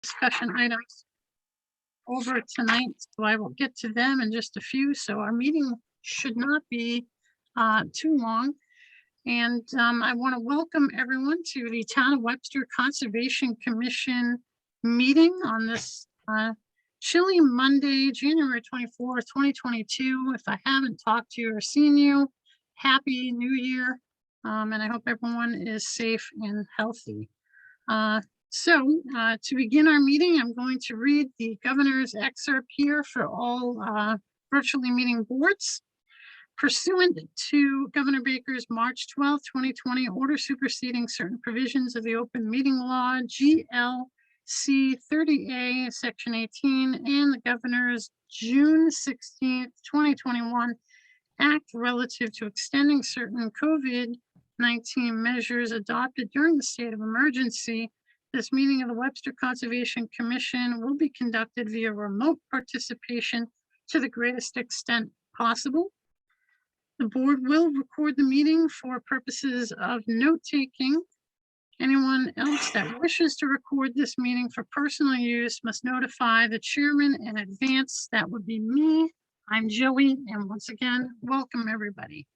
discussion items over tonight, so I will get to them in just a few. So our meeting should not be too long. And I want to welcome everyone to the Town of Webster Conservation Commission meeting on this chilly Monday, January 24th, 2022. If I haven't talked to you or seen you, Happy New Year. And I hope everyone is safe and healthy. To begin our meeting, I'm going to read the governor's excerpt here for all virtually meeting boards. Pursuant to Governor Baker's March 12, 2020 order superseding certain provisions of the open meeting law, GLC 30A, section 18, and the governor's June 16, 2021 act relative to extending certain COVID-19 measures adopted during the state of emergency, this meeting of the Webster Conservation Commission will be conducted via remote participation to the greatest extent possible. The board will record the meeting for purposes of note-taking. Anyone else that wishes to record this meeting for personal use must notify the chairman in advance. That would be me. I'm Joey, and once again, welcome everybody.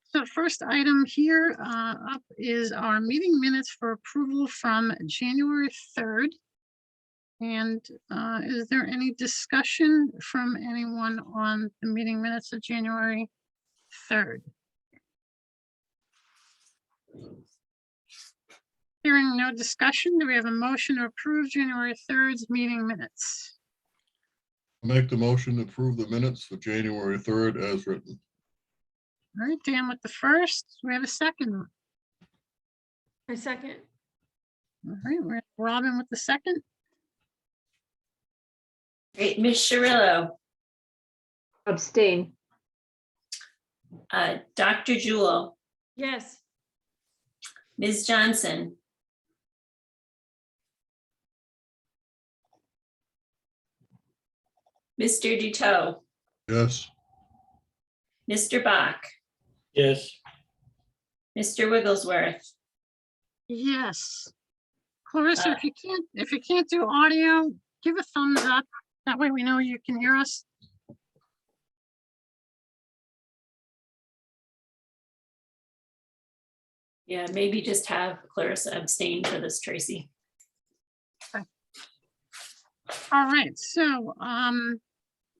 So first item here up is our meeting minutes for approval from January 3rd. And is there any discussion from anyone on the meeting minutes of January 3rd? Hearing no discussion, do we have a motion to approve January 3rd's meeting minutes? I'll make the motion to approve the minutes for January 3rd as written. All right, Dan with the first. We have a second. I second. All right, we have Robin with the second. Great, Ms. Cirillo, Abstain. Dr. Jewell, Yes. Ms. Johnson, Mr. Duteau, Yes. Mr. Bach, yes, Yes. Mr. Wigglesworth, Clarissa, if you can't do audio, give a thumbs up. That way we know you can hear us. yeah, maybe just have Clarissa abstain for this, Tracy. All right, so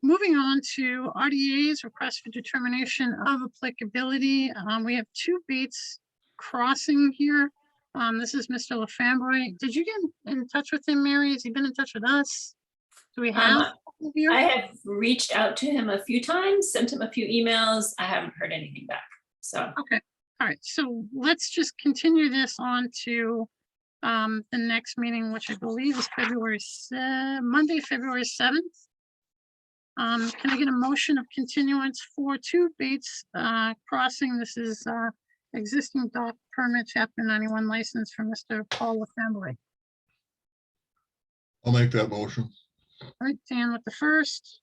moving on to RDA's request for determination of applicability. We have two Bates crossing here. This is Mr. LaFamboy. Did you get in touch with him, Mary? Has he been in touch with us? Do we have? I have reached out to him a few times, sent him a few emails. I haven't heard anything back, so. Okay, all right, so let's just continue this on to the next meeting, which I believe is Monday, February 7th. Can I get a motion of continuance for 2 Bates Crossing? This is existing dock permit, chapter 91 license for Mr. Paul LaFamboy. I'll make that motion. All right, Dan with the first.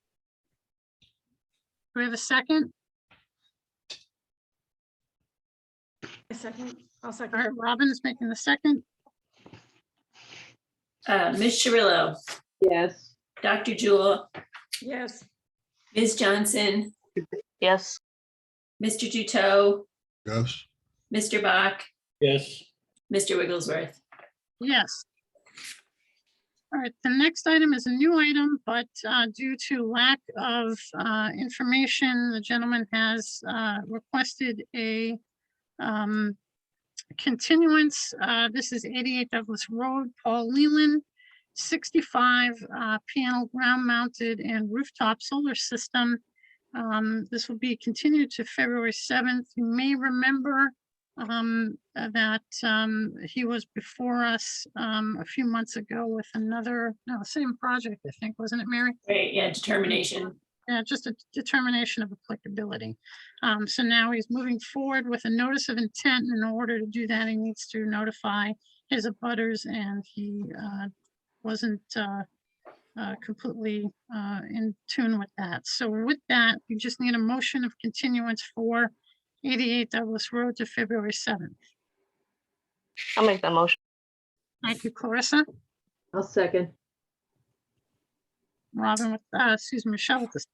Do we have a second? I second. I'll All second. right, Robin is making the second. Ms. Cirillo, Yes. Dr. Jewell, Yes. Ms. Johnson, Yes. Mr. Duteau, Yes. Mr. Bach, yes, Mr. Wigglesworth. Yes. All right, the next item is a new item, but due to lack of information, the gentleman has requested a continuance. This is 88 Douglas Road, Paul Leland, 65 panel ground mounted and rooftop solar system. This will be continued to February 7th. You may remember that he was before us a few months ago with another, no, same project, I think, wasn't it, Mary? Great, yeah, determination. Yeah, just a determination of applicability. So now he's moving forward with a notice of intent. In order to do that, he needs to notify his abutters, and he wasn't completely in tune with that. So with that, you just need a motion of continuance for 88 Douglas Road to February 7th. I'll make that motion. Thank you, Clarissa. I'll second. Robin with, Michelle with this.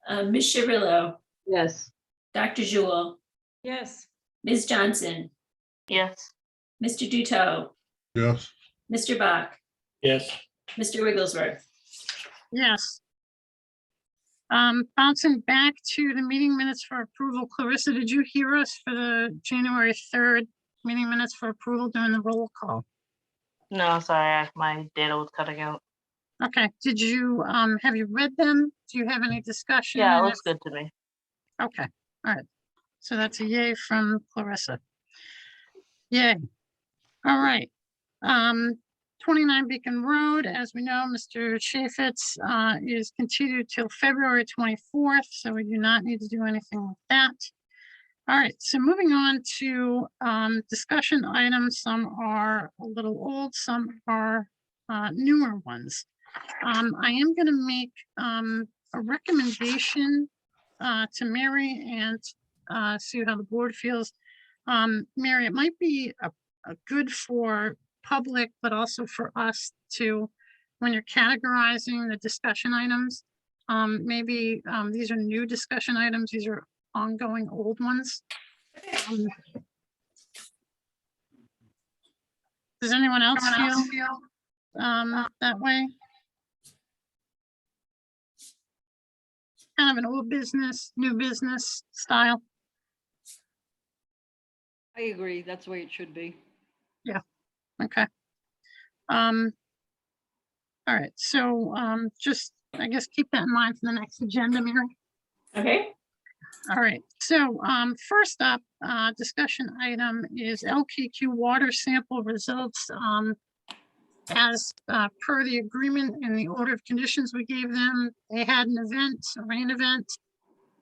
Ms. Chirillo, Yes. Dr. Jewel, Yes. Ms. Johnson, Yes. Mr. Duto, yes, Mr. Bach, yes, Mr. Wigglesworth. Yes. Bouncing back to the meeting minutes for approval. Clarissa, did you hear us for the January 3rd meeting minutes for approval during the roll call? No, sorry, my data was cutting out. Okay, did you, have you read them? Do you have any discussion? Yeah, it And looks good to me. Okay, all right. So that's a yay from Clarissa. Yay. All right. 29 Beacon Road, as we know, Mr. Chaffetz is continued till February 24th, so we do not need to do anything with that. All right, so moving on to discussion items. Some are a little old, some are newer ones. I am going to make a recommendation to Mary and see how the board feels. Mary, it might be a good for public, but also for us to, when you're categorizing the discussion items, maybe these are new discussion items, these are ongoing old ones. Does anyone else feel that way? Kind of an old business, new business style. I agree. That's the way it should be. Okay. All right, so just, I guess, keep that in mind for the next agenda, Mary. Okay, All right, so first up, discussion item is LKQ water sample results. As per the agreement and the order of conditions we gave them, they had an event, a rain event,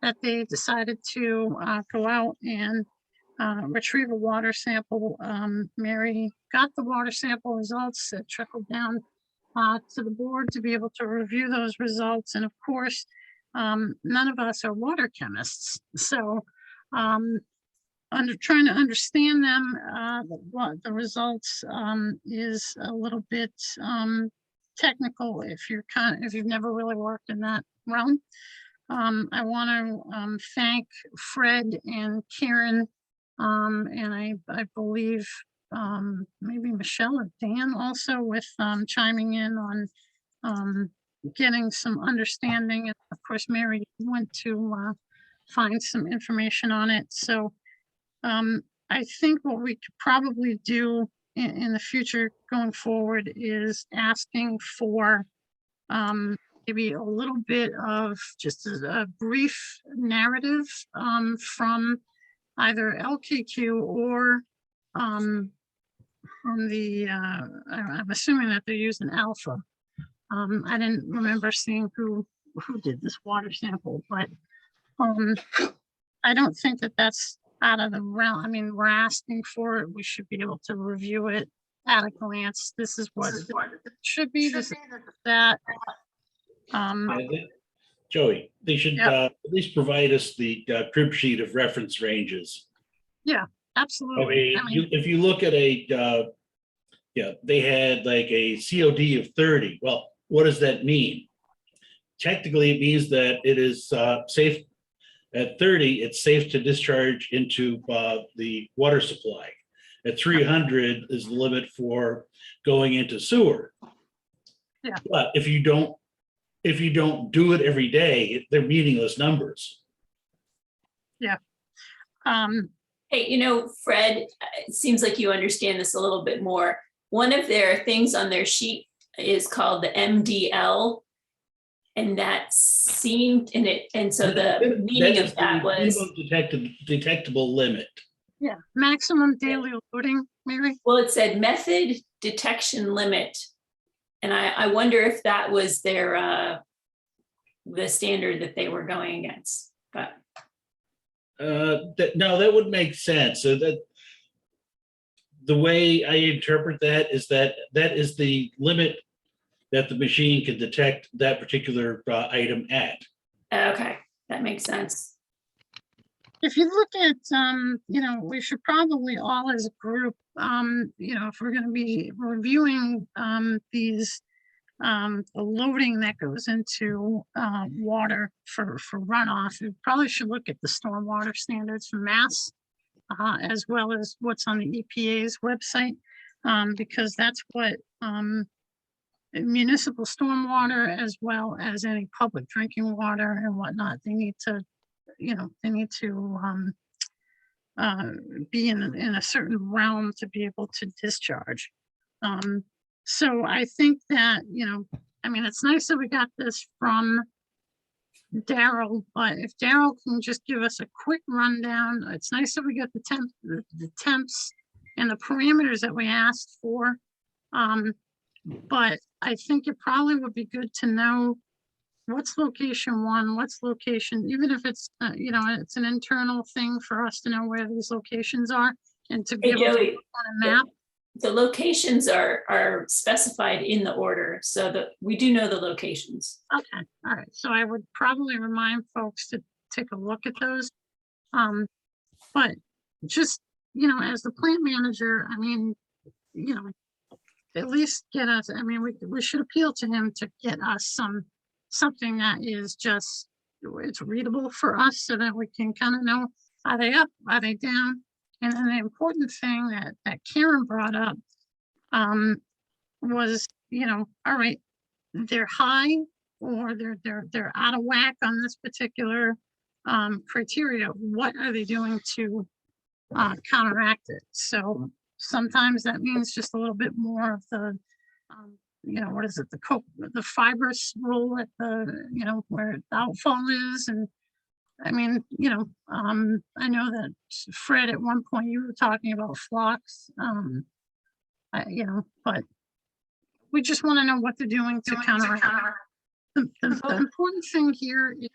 that they decided to go out and retrieve a water sample. Mary got the water sample results that trickled down to the board to be able to review those results. And of course, none of us are water chemists. So trying to understand them, what the results is a little bit technical if you've never really worked in that realm. I want to thank Fred and Karen, and I believe maybe Michelle or Dan also with chiming in on getting some understanding. And of course, Mary went to find some information on it. So I think what we could probably do in the future going forward is asking for maybe a little bit of just a brief narrative from either LKQ or from the, I'm assuming that they're using Alpha. I didn't remember seeing who did this water sample, but I don't think that that's out of the realm. I mean, we're asking for it. We should be able to review it at a glance. This is what it should be. This is that. Yeah, Joey, they should Yep. at least provide us the crib sheet of reference ranges. I Absolutely. mean, if you look at they had like a COD of 30. Well, what does that mean? Technically, it means that it is safe at 30. It's safe to discharge into the water supply. At 300 is the limit for going into sewer. Yeah. But if you don't do it every day, they're meaningless numbers. hey, Fred, it seems like you understand this a little bit more. One of their things on their sheet is called the MDL. And that seemed in it, and so the meaning of that was, minimum detectable limit. Yeah, maximum daily loading, Mary. well, it said method detection limit. And I wonder if that was their the standard that they were going against, but No, that would make sense. So that the way I interpret that is that is the limit that the machine can detect that particular item at. okay, that makes sense. if you look at, we should probably all as a group, if we're gonna be reviewing, these, the loading that goes into, water for runoff, we probably should look at the stormwater standards from Mass, as well as what's on the EPA's website, because that's what, municipal stormwater as well as any public drinking water and whatnot, they need to, be in a certain realm to be able to discharge. So I think that, it's nice that we got this from Daryl, but if Daryl can just give us a quick rundown, it's nice that we got the temps and the parameters that we asked for. But I think it probably would be good to know what's location one, what's location, even if it's, it's an internal thing for us to know where these locations are and to be Hey, able to Joey, look on a map. the locations are specified in the order, so that we do know the locations. Okay, all right. So I would probably remind folks to take a look at those. But just, as the plant manager, at least get us, we should appeal to him to get us something that is just, it's readable for us so that we can kind of know, are they up, are they down? And then the important thing that Karen brought up was, all right, they're high or they're out of whack on this particular criteria. What are they doing to counteract it? So sometimes that means just a little bit more of the, what is it, the fibrous rule at the, where the outfall is. And I know that Fred, at one point you were talking about flocks, but we just want to know what they're doing to counteract. The important thing here is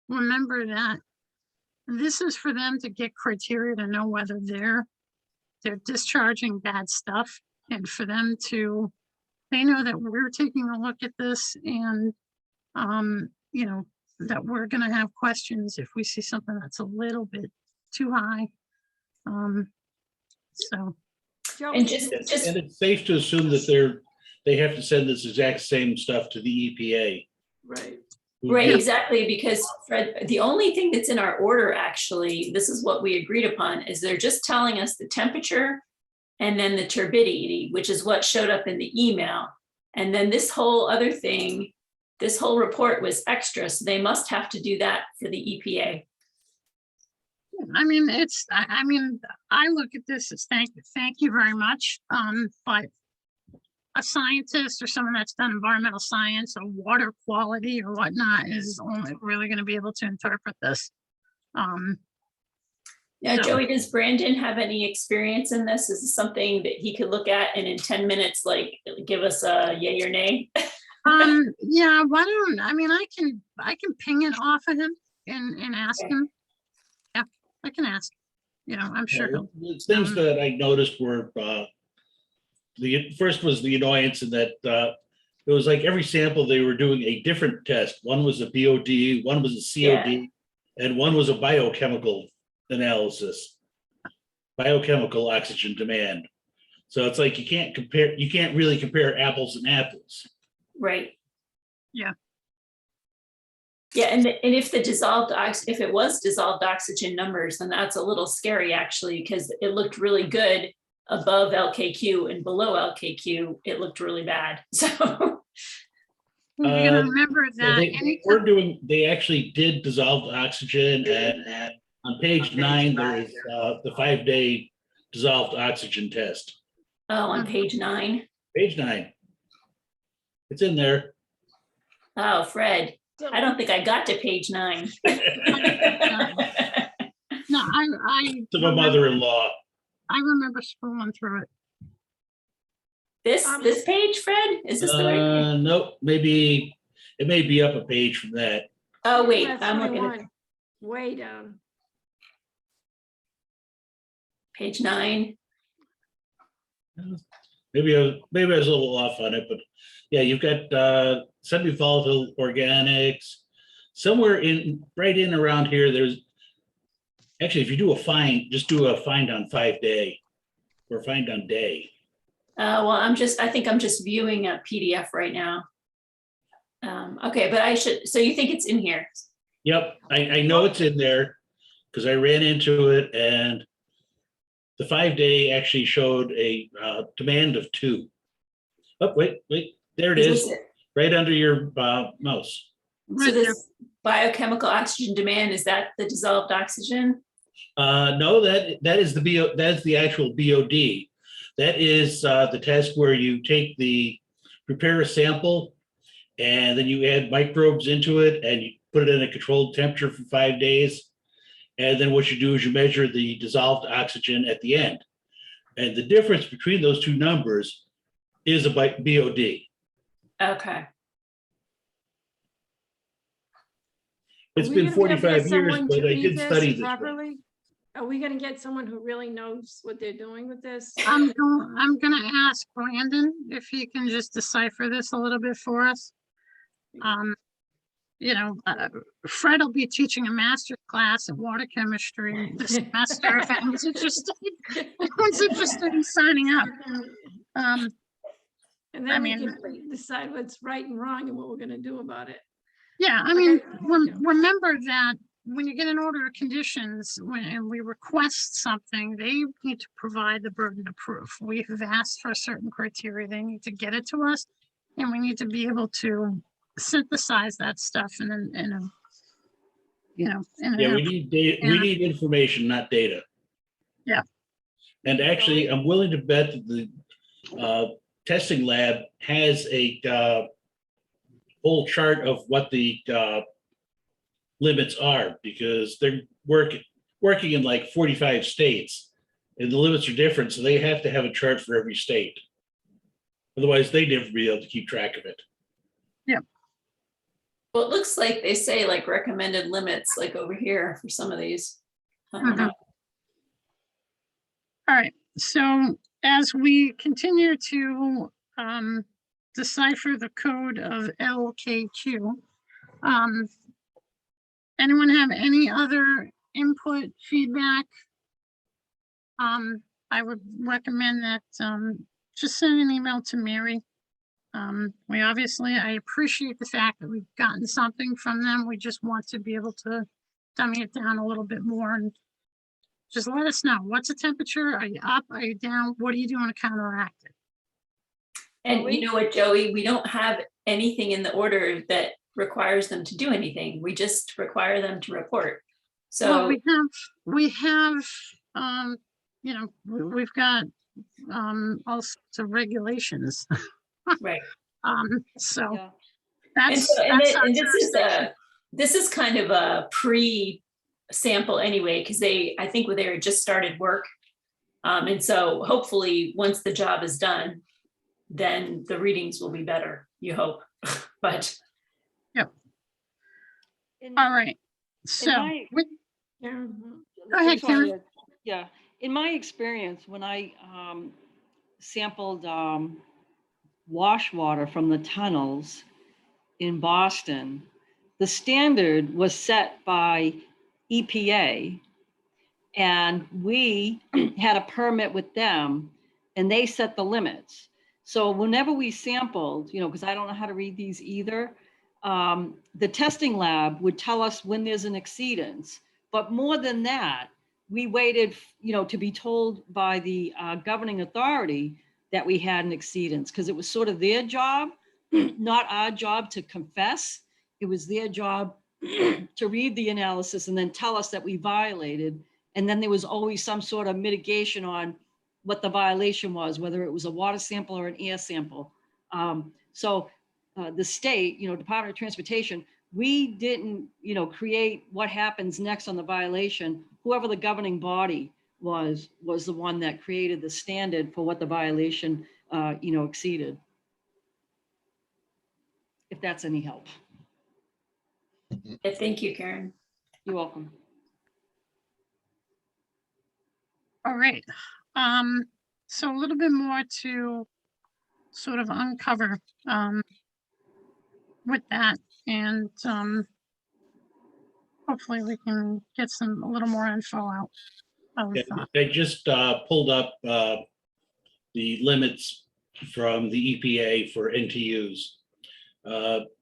remember that this is for them to get criteria to know whether they're discharging bad stuff, and for them to, they know that we're taking a look at this and, that we're gonna have questions if we see something that's a little bit too high. So, Joey, And just, And it's safe to assume that they have to send this exact same stuff to the EPA. right, right, exactly, because Fred, the only thing that's in our order, actually, this is what we agreed upon, is they're just telling us the temperature and then the turbidity, which is what showed up in the email. And then this whole other thing, this whole report was extra, so they must have to do that for the EPA. I look at this as thank you very much. But a scientist or someone that's done environmental science or water quality or whatnot is only really going to be able to interpret this. Now, So- Joey, does Brandon have any experience in this? Is this something that he could look at and in 10 minutes, like, give us a yay or nay? Yeah, why don't, I can ping it off of him and ask him. Yeah, I can ask, I'm sure he'll. The things that I noticed were, the first was the annoyance in that it was like every sample they were doing a different test. One was a BOD, one was a COD, and one was a biochemical analysis, biochemical oxygen demand. So it's like you can't really compare apples and apples. Right. Yeah. Yeah, and if if it was dissolved oxygen numbers, then that's a little scary, actually, because it looked really good above LKQ, and below LKQ, it looked really bad. So You're gonna remember that. They actually did dissolved oxygen, and on page 9, there is the 5-day dissolved oxygen test. oh, on page 9. Page 9. It's in there. Oh, Fred, I don't think I got to page 9. No, I To my mother-in-law. I remember scrolling through it. This page, Fred? Is this the right page? Nope, maybe it may be up a page from that. Oh, wait, That's I'm looking at 21, way down. page 9. Maybe I was a little off on it, but yeah, you've got semi-volatile organics. Somewhere right in around here, Actually, if you do a find, just do a find on 5-day or find on day. Well, I think I'm just viewing a PDF right now. Okay, but I should, so you think it's in here? Yep, I know it's in there because I ran into it and the 5-day actually showed a demand of 2. Oh, wait, there it Is is, this it? right under your mouse. So Right there. this biochemical oxygen demand, is that the dissolved oxygen? No, that is that's the actual BOD. That is the test where you prepare a sample and then you add microbes into it and you put it in a controlled temperature for 5 days. And then what you do is you measure the dissolved oxygen at the end. And the difference between those two numbers is a BOD. Okay. It's Are we been gonna be able to get 45 years, someone but to I read did this study this. properly? Are we gonna get someone who really knows what they're doing with this? I'm gonna ask Brandon if he can just decipher this a little bit for us. You know, Fred will be teaching a master's class in water chemistry this semester if anyone's interested in signing up. And I then we mean- can decide what's right and wrong and what we're gonna do about it. Yeah, I mean, Okay. remember that when you get an order of conditions, and we request something, they need to provide the burden of proof. We have asked for a certain criteria, they need to get it to us, and we need to be able to synthesize that stuff in a, you know, Yeah, we need data. We Yeah. need information, not data. Yeah. And actually, I'm willing to bet that the testing lab has a whole chart of what the limits are because they're working in like 45 states, and the limits are different, so they have to have a chart for every state. Otherwise, they'd never be able to keep track of it. Well, it looks like they say like recommended limits, like over here for some of these. I don't know. All right, so as we continue to decipher the code of LKQ, anyone have any other input, feedback? I would recommend that just send an email to Mary. I appreciate the fact that we've gotten something from them. We just want to be able to dummy it down a little bit more and just let us know. What's the temperature? Are you up? Are you down? What are you doing to counteract it? And you know what, Joey, we don't have anything in the order that requires them to do anything. We just require them to report. Well, So, we have, you know, we've got all sorts of regulations. right. So Yeah. And that's, so, that's our and this is jurisdiction. this is kind of a pre-sample anyway, because I think they were just started work. And so hopefully, once the job is done, then the readings will be better, you hope. But In- All right, so, my- Yeah. Go ahead, sorry, Karen. Yeah, in my experience, when I sampled wash water from the tunnels in Boston, the standard was set by EPA. And we had a permit with them and they set the limits. So whenever we sampled, because I don't know how to read these either, the testing lab would tell us when there's an exceedance. But more than that, we waited, to be told by the governing authority that we had an exceedance, because it was sort of their job, not our job to confess. It was their job to read the analysis and then tell us that we violated. And then there was always some sort of mitigation on what the violation was, whether it was a water sample or an air sample. So the state, Department of Transportation, we didn't, create what happens next on the violation. Whoever the governing body was the one that created the standard for what the violation, exceeded. If that's any help. thank you, Karen. You're welcome. all right. So a little bit more to sort of uncover with that and hopefully we can get a little more info out. Of, I just pulled up the limits from the EPA for NTUs.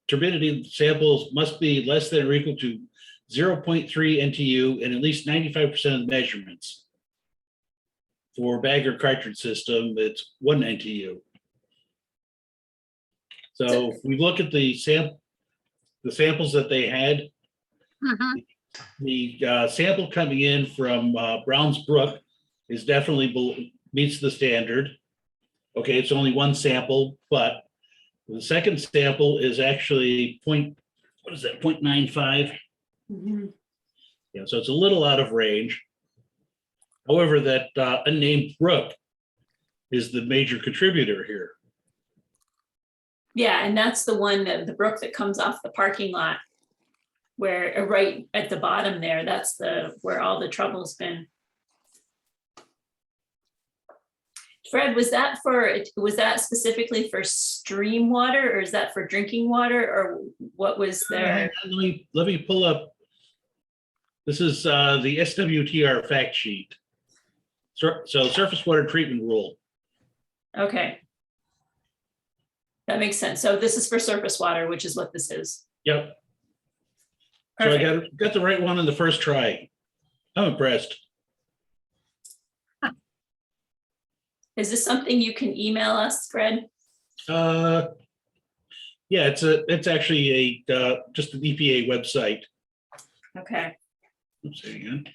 Turbidity samples must be less than or equal to 0.3 NTU and at least 95% of the measurements. For bag or cartridge system, it's 1 NTU. So if we look at the samples that they had, mhm. the sample coming in from Browns Brook is definitely meets the standard. Okay, it's only one sample, but the second sample is actually what is that, 0.95? Mhm. Yeah, so it's a little out of range. However, that unnamed brook is the major contributor here. Yeah, and that's the one that the brook that comes off the parking lot. Where right at the bottom there, that's where all the trouble's been. Fred, was that specifically for stream water, or is that for drinking water, or what was there? Let me pull up. This is the SWTR fact sheet. So surface water treatment rule. Okay. That makes sense. So this is for surface water, which is what this is. Yep. So Perfect. I got the right one in the first try. I'm impressed. Is this something you can email us, Fred? Yeah, it's actually just an EPA website. Okay. Oops, there you go.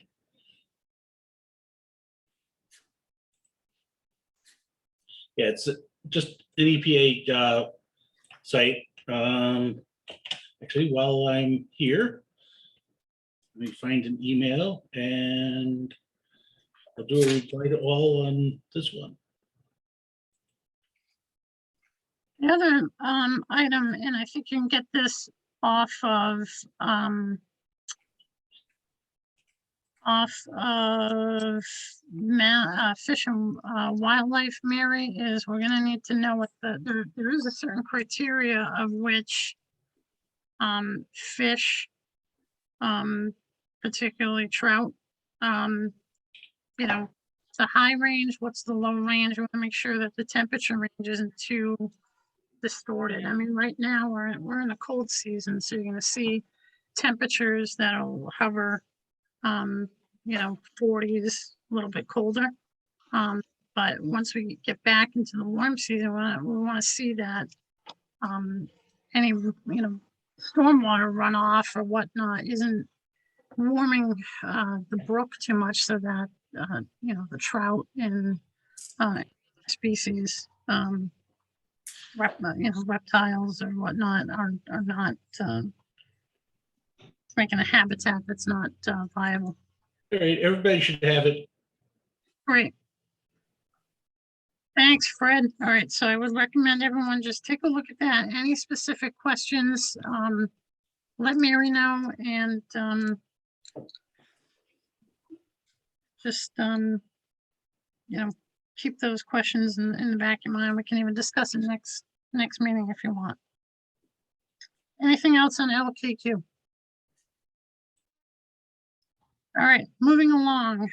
Yeah, it's just an EPA site. Actually, while I'm here, let me find an email and I'll do a reply to all on this one. The other item, and I think you can get this off of Fish and Wildlife, Mary, is we're gonna need to know what there is a certain criteria of which fish, particularly trout, you know, the high range, what's the low range? We want to make sure that the temperature range isn't too distorted. I mean, right now we're in a cold season, so you're gonna see temperatures that'll hover, you know, 40s, a little bit colder. But once we get back into the warm season, we want to see that any, you know, stormwater runoff or whatnot isn't warming the brook too much, so that you know, the trout and species, you know, reptiles or whatnot are not making a habitat that's not viable. All right, everybody should have it. Great. Thanks, Fred. All right, so I would recommend everyone just take a look at that. Any specific questions, let Mary know, and just you know, keep those questions in the back of your mind. We can even discuss it next meeting if you want. Anything else on LKQ? All right, moving along.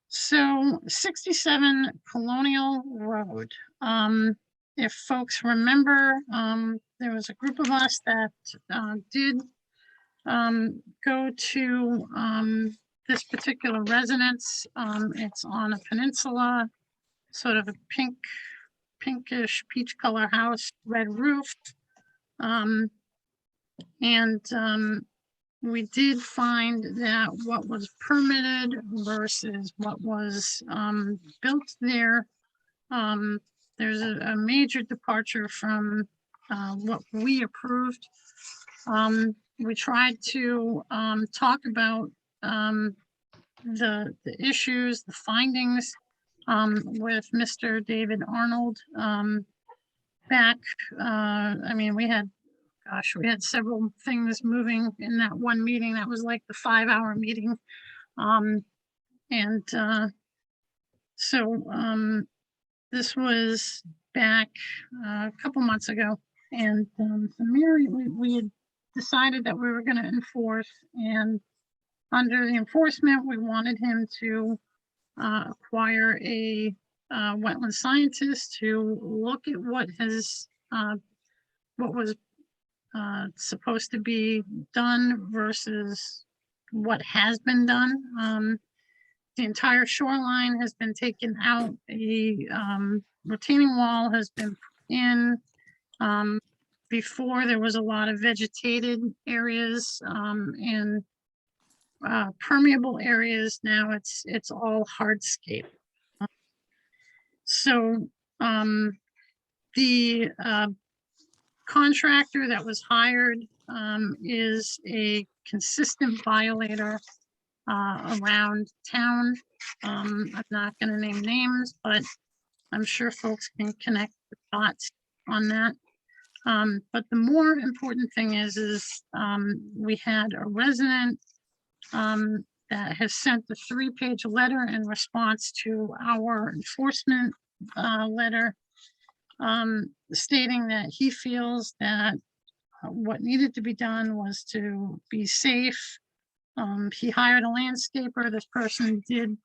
So 67 Colonial Road. If folks remember, there was a group of us that did go to this particular residence. It's on a peninsula, sort of a pinkish peach color house, red roof. We did find that what was permitted versus what was built there, there's a major departure from what we approved. We tried to talk about the issues, the findings with Mr. David Arnold back. I mean, we had several things moving in that one meeting. That was like the 5-hour meeting. This was back a couple months ago. And so Mary, we had decided that we were gonna enforce, and under the enforcement, we wanted him to acquire a wetland scientist to look at what was supposed to be done versus what has been done. The entire shoreline has been taken out. A retaining wall has been put in. Before, there was a lot of vegetated areas and permeable areas. Now it's all hardscape. So the contractor that was hired is a consistent violator around town. I'm not gonna name names, but I'm sure folks can connect the dots on that. But the more important thing is we had a resident that has sent the 3-page letter in response to our enforcement letter, stating that he feels that what needed to be done was to be safe. He hired a landscaper. This person did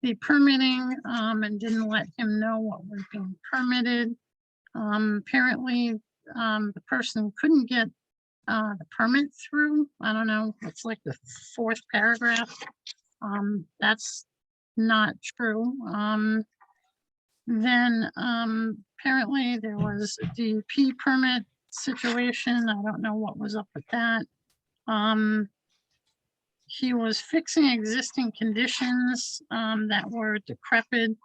the permitting and didn't let him know what was being permitted. Apparently, the person couldn't get the permit through. I don't know, it's like the 4th paragraph. That's not true. Then apparently there was a DEP permit situation. I don't know what was up with that. He was fixing existing conditions that were decrepit.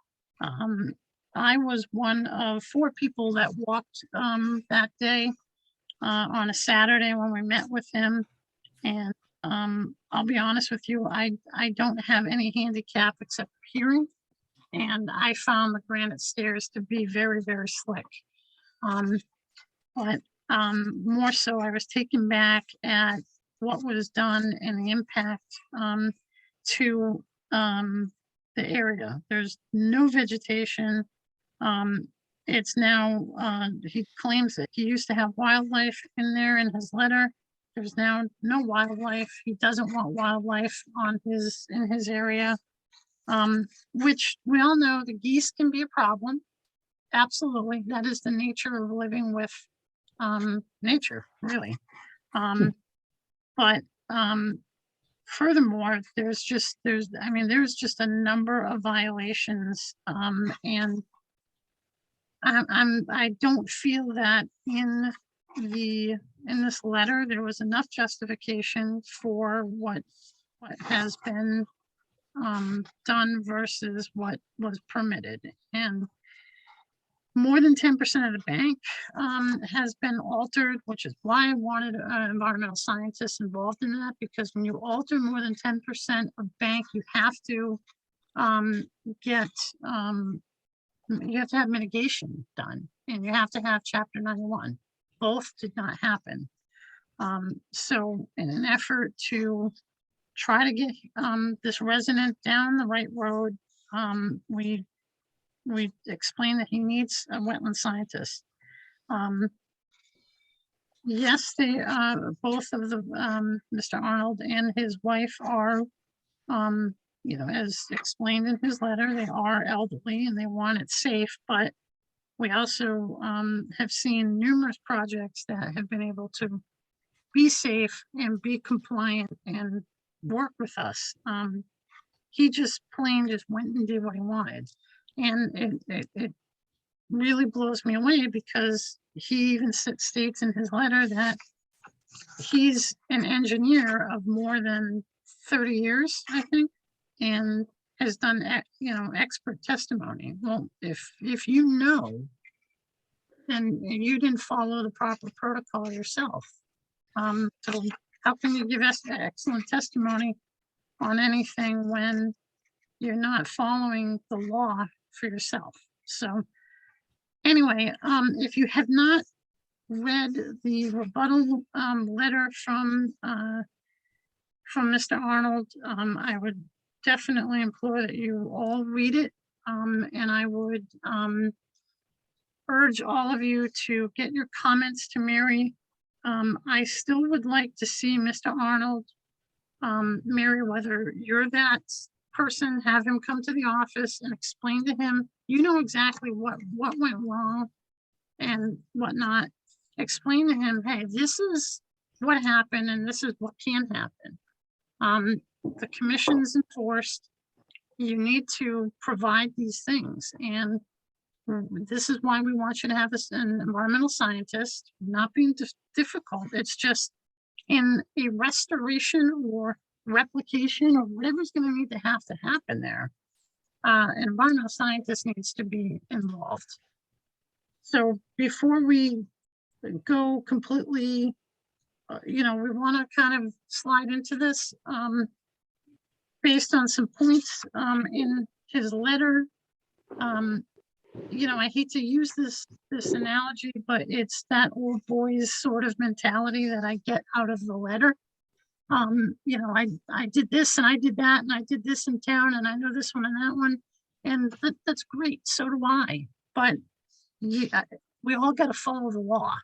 I was one of 4 people that walked that day on a Saturday when we met with him. And I'll be honest with you, I don't have any handicap except hearing. And I found the granite stairs to be very, very slick. But more so, I was taken back at what was done and the impact to the area. There's no vegetation. It's now, he claims that he used to have wildlife in there in his letter. There's now no wildlife. He doesn't want wildlife in his area. Which we all know the geese can be a problem. Absolutely. That is the nature of living with nature, really. But furthermore, there's just a number of violations. And I don't feel that in this letter there was enough justification for what has been done versus what was permitted. And more than 10% of the bank has been altered, which is why I wanted an environmental scientist involved in that, because when you alter more than 10% of bank, you have to have mitigation done, and you have to have Chapter 91. Both did not happen. So in an effort to try to get this resident down the right road, we explained that he needs a wetland scientist. Yes, they both of the Mr. Arnold and his wife are, as explained in his letter, they are elderly and they want it safe, but we also have seen numerous projects that have been able to be safe and be compliant and work with us. He just went and did what he wanted. And it really blows me away, because he even states in his letter that he's an engineer of more than 30 years, I think, and has done, expert testimony. Well, if you know, then you didn't follow the proper protocol yourself. So how can you give us excellent testimony on anything when you're not following the law for yourself? So anyway, if you have not read the rebuttal letter from Mr. Arnold, I would definitely implore that you all read it. And I would urge all of you to get your comments to Mary I still would like to see Mr. Arnold. Mary, whether you're that person, have him come to the office and explain to him, you know exactly what went wrong and whatnot. Explain to him, hey, this is what happened and this is what can happen. The commission's enforced. You need to provide these things, and this is why we want you to have an environmental scientist, not being difficult. It's just in a restoration or replication or whatever's going to need to happen there. An environmental scientist needs to be involved. So before we go completely, we want to kind of slide into this based on some points in his letter. I hate to use this analogy, but it's that old boys sort of mentality that I get out of the letter. I did this and I did that and I did this in town and I know this one and that one, and that's great. So do I. But we all got to follow the law.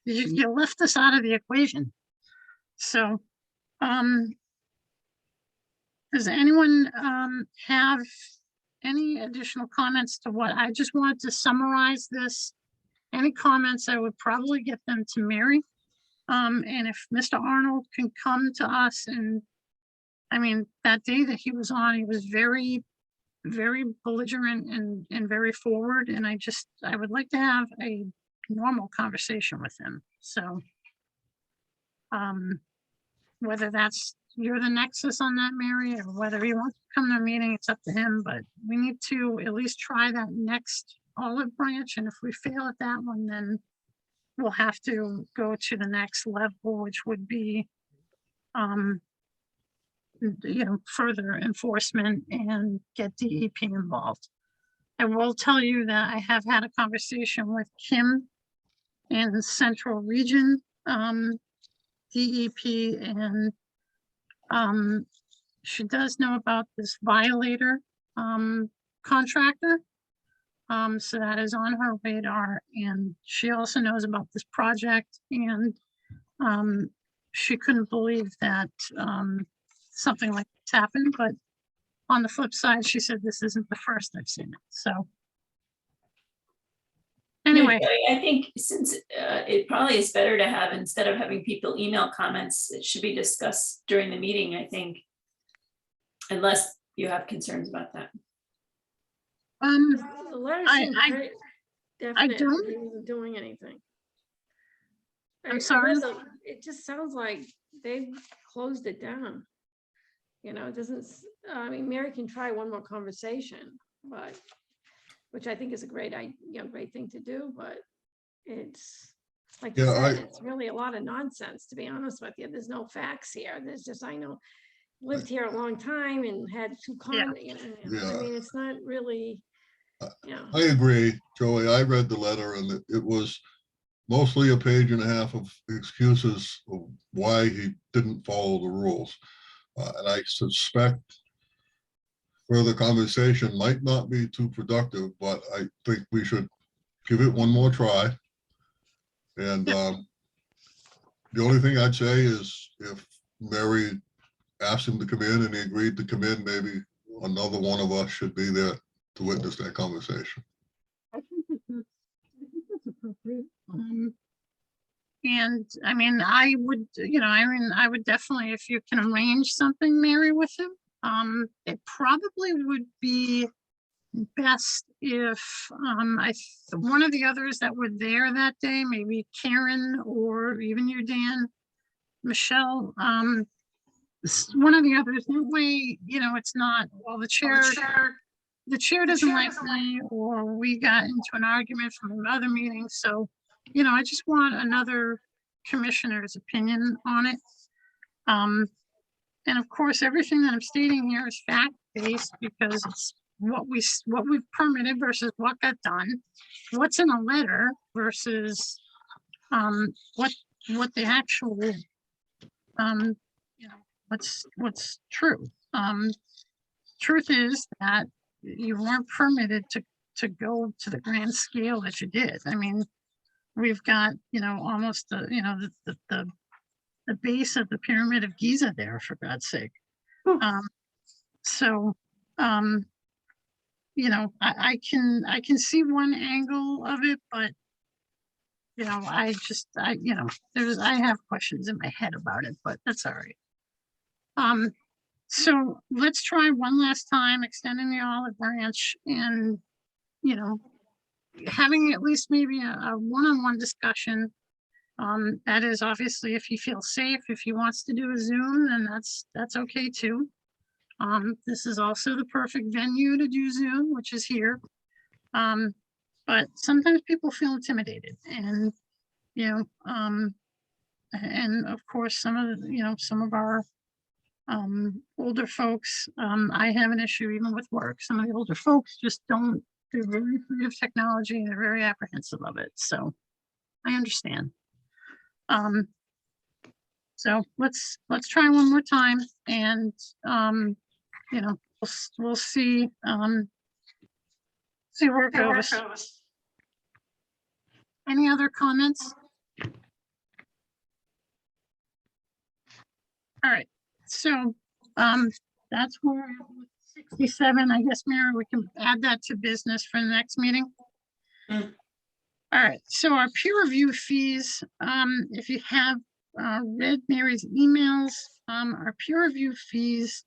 You left us out of the equation. So, does anyone have any additional comments to what I just wanted to summarize this? Any comments, I would probably get them to Mary. And if Mr. Arnold can come to us, and I mean, that day that he was on, he was very, very belligerent and very forward. And I would like to have a normal conversation with him. So whether you're the nexus on that, Mary, or whether he wants to come to a meeting, it's up to him, but we need to at least try that next olive branch. And if we fail at that one, then we'll have to go to the next level, which would be, further enforcement and get DEP involved. I will tell you that I have had a conversation with Kim in the Central Region, DEP, and she does know about this violator contractor. So that is on her radar, and she also knows about this project, and she couldn't believe that something like this happened, but on the flip side, she said this isn't the first I've seen it. So anyway, I think since it probably is better to have, instead of having people email comments, it should be discussed during the meeting, I think. Unless you have concerns about that. The letter seemed I very definite that don't- he wasn't doing anything. I'm sorry? It just sounds like they've closed it down. It doesn't, Mary can try one more conversation, but, which I think is a great thing to do, but it's, like you said, it's really a lot of nonsense, to be honest with you. There's no facts here. There's just, I know, lived here a long time and had two Yeah. it's not really, I agree, Joey. I read the letter and it was mostly a page and a half of excuses of why he didn't follow the rules. And I suspect further conversation might not be too productive, but I think we should give it one more try. And the only thing I'd say is if Mary asked him to come in and he agreed to come in, maybe another one of us should be there to witness that conversation. I think it's appropriate. And I would definitely, if you can arrange something, Mary, with him, it probably would be best if one of the others that were there that day, maybe Karen or even you, Dan, Michelle, one of the others, that way, it's not, well, the chair doesn't like me, or we got into an argument from another meeting. So, I just want another commissioner's opinion on it. And of course, everything that I'm stating here is fact-based because it's what we've permitted versus what got done, what's in a letter versus what the actual what's true. Truth is that you weren't permitted to go to the grand scale that you did. we've got, almost the base of the Pyramid of Giza there, for God's sake. So, I can see one angle of it, but I have questions in my head about it, but that's all right. So let's try one last time, extending the olive branch and, having at least maybe a one-on-one discussion. That is obviously if he feels safe, if he wants to do a Zoom, then that's okay too. This is also the perfect venue to do Zoom, which is here. But sometimes people feel intimidated and, and of course, some of our older folks, I have an issue even with work. Some of the older folks just don't, they're very afraid of technology and they're very apprehensive of it. So I understand. So let's try one more time and, we'll see where it goes. Any other comments? All right, so that's where 67, I guess, Mary, we can add that to business for the next meeting. Mm. All right, so our peer review fees, if you have read Mary's emails, our peer review fees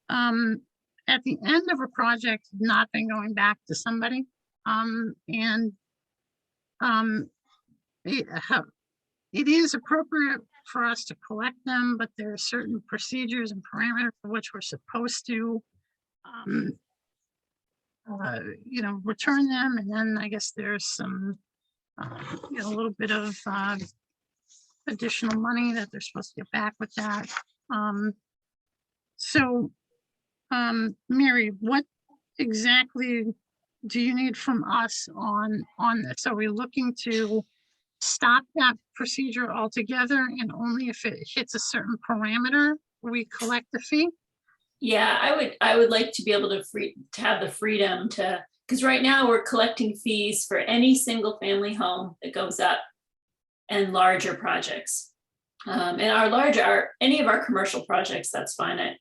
at the end of a project have not been going back to somebody. It is appropriate for us to collect them, but there are certain procedures and parameters for which we're supposed to return them. And then I guess there's some, a little bit of additional money that they're supposed to get back with that. Mary, what exactly do you need from us on this? Are we looking to stop that procedure altogether and only if it hits a certain parameter, we collect the fee? Yeah, I would like to be able to have the freedom to, because right now we're collecting fees for any single family home that goes up and larger projects. And any of our commercial projects, that's fine.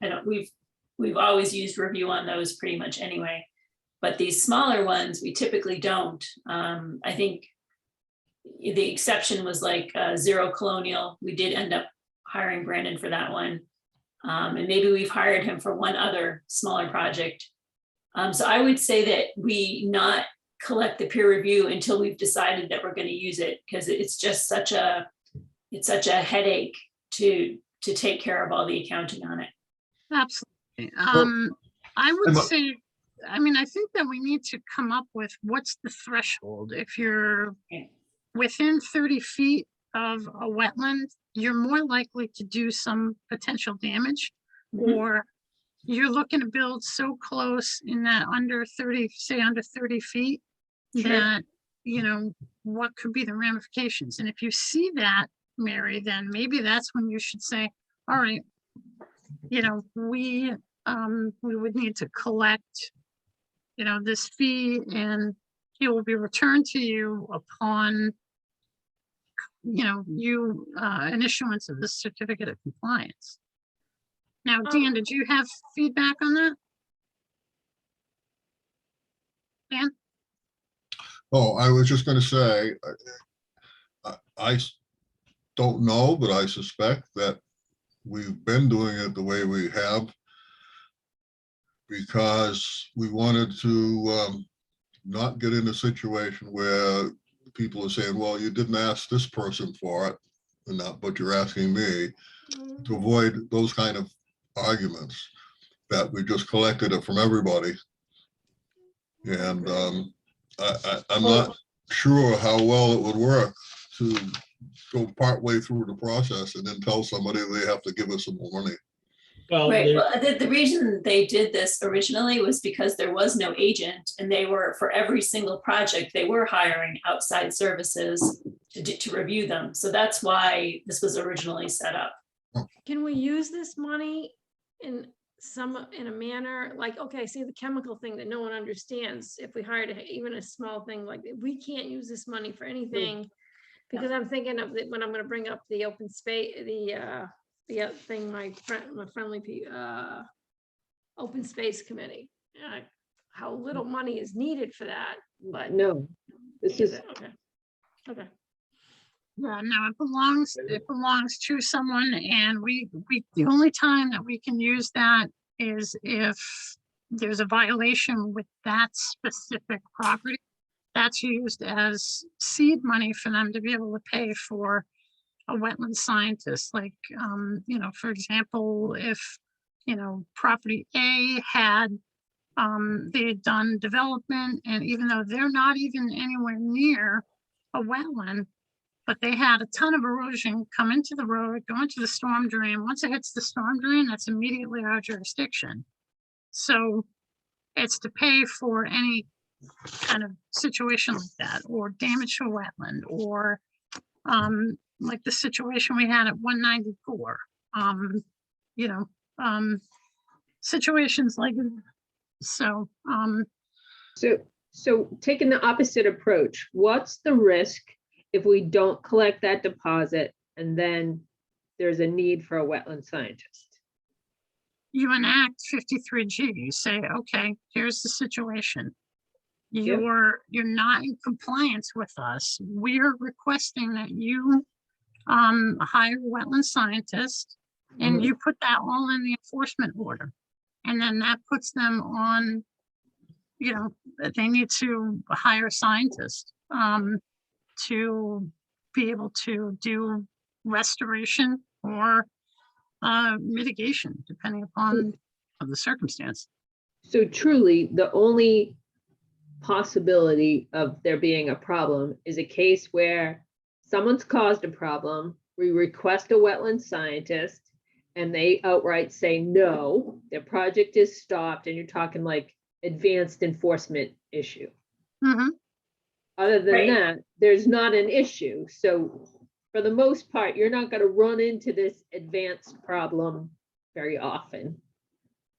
We've always used review on those pretty much anyway. But these smaller ones, we typically don't. I think the exception was like Zero Colonial. We did end up hiring Brandon for that one. And maybe we've hired him for one other smaller project. So I would say that we not collect the peer review until we've decided that we're going to use it, because it's just such a headache to take care of all the accounting on it. Absolutely. Well, I would say, I think that we need to come up with what's the threshold. If you're Okay. within 30 feet of a wetland, you're more likely to do some potential damage, Mhm. or you're looking to build so close in that under 30 feet, Sure. that, what could be the ramifications? And if you see that, Mary, then maybe that's when you should say, all right, we would need to collect, this fee, and it will be returned to you upon, an issuance of the certificate of compliance. Now, Dan, did you have feedback on that? Dan? Oh, I was just going to say, I don't know, but I suspect that we've been doing it the way we have because we wanted to not get in a situation where people are saying, well, you didn't ask this person for it, but you're asking me, to avoid those kind of arguments, that we just collected it from everybody. And I'm not sure how well it would work to go partway through the process and then tell somebody they have to give us some more money. Well, Right, there- well, the reason they did this originally was because there was no agent, and they were, for every single project, they were hiring outside services to review them. So that's why this was originally set up. Can we use this money in a manner like, okay, say the chemical thing that no one understands, if we hired even a small thing, like we can't use this money for anything Because I'm thinking of when I'm gonna bring up the open space, the thing, my friendly, open space committee. How little money is needed for that, but. No, this Is is, it? Okay. Okay. Yeah, no, it belongs to someone, and the only time that we can use that is if there's a violation with that specific property. That's used as seed money for them to be able to pay for a wetland scientist, like, for example, if, property A had, they had done development, and even though they're not even anywhere near a wetland, but they had a ton of erosion come into the road, go into the storm drain. Once it hits the storm drain, that's immediately our jurisdiction. So it's to pay for any kind of situation like that, or damage to a wetland, or like the situation we had at 194. Situations like that. So so taking the opposite approach, what's the risk if we don't collect that deposit and then there's a need for a wetland scientist? you enact 53G, you say, okay, here's the situation. Yep. You're not in compliance with us. We're requesting that you hire a wetland scientist, and Mhm. you put that all in the enforcement order. And then that puts them on, that they need to hire a scientist to be able to do restoration or mitigation, depending upon the circumstance. So truly, the only possibility of there being a problem is a case where someone's caused a problem, we request a wetland scientist, and they outright say no, their project is stopped, and you're talking like advanced enforcement issue. Mhm. Other than Right. that, there's not an issue. So for the most part, you're not going to run into this advanced problem very often.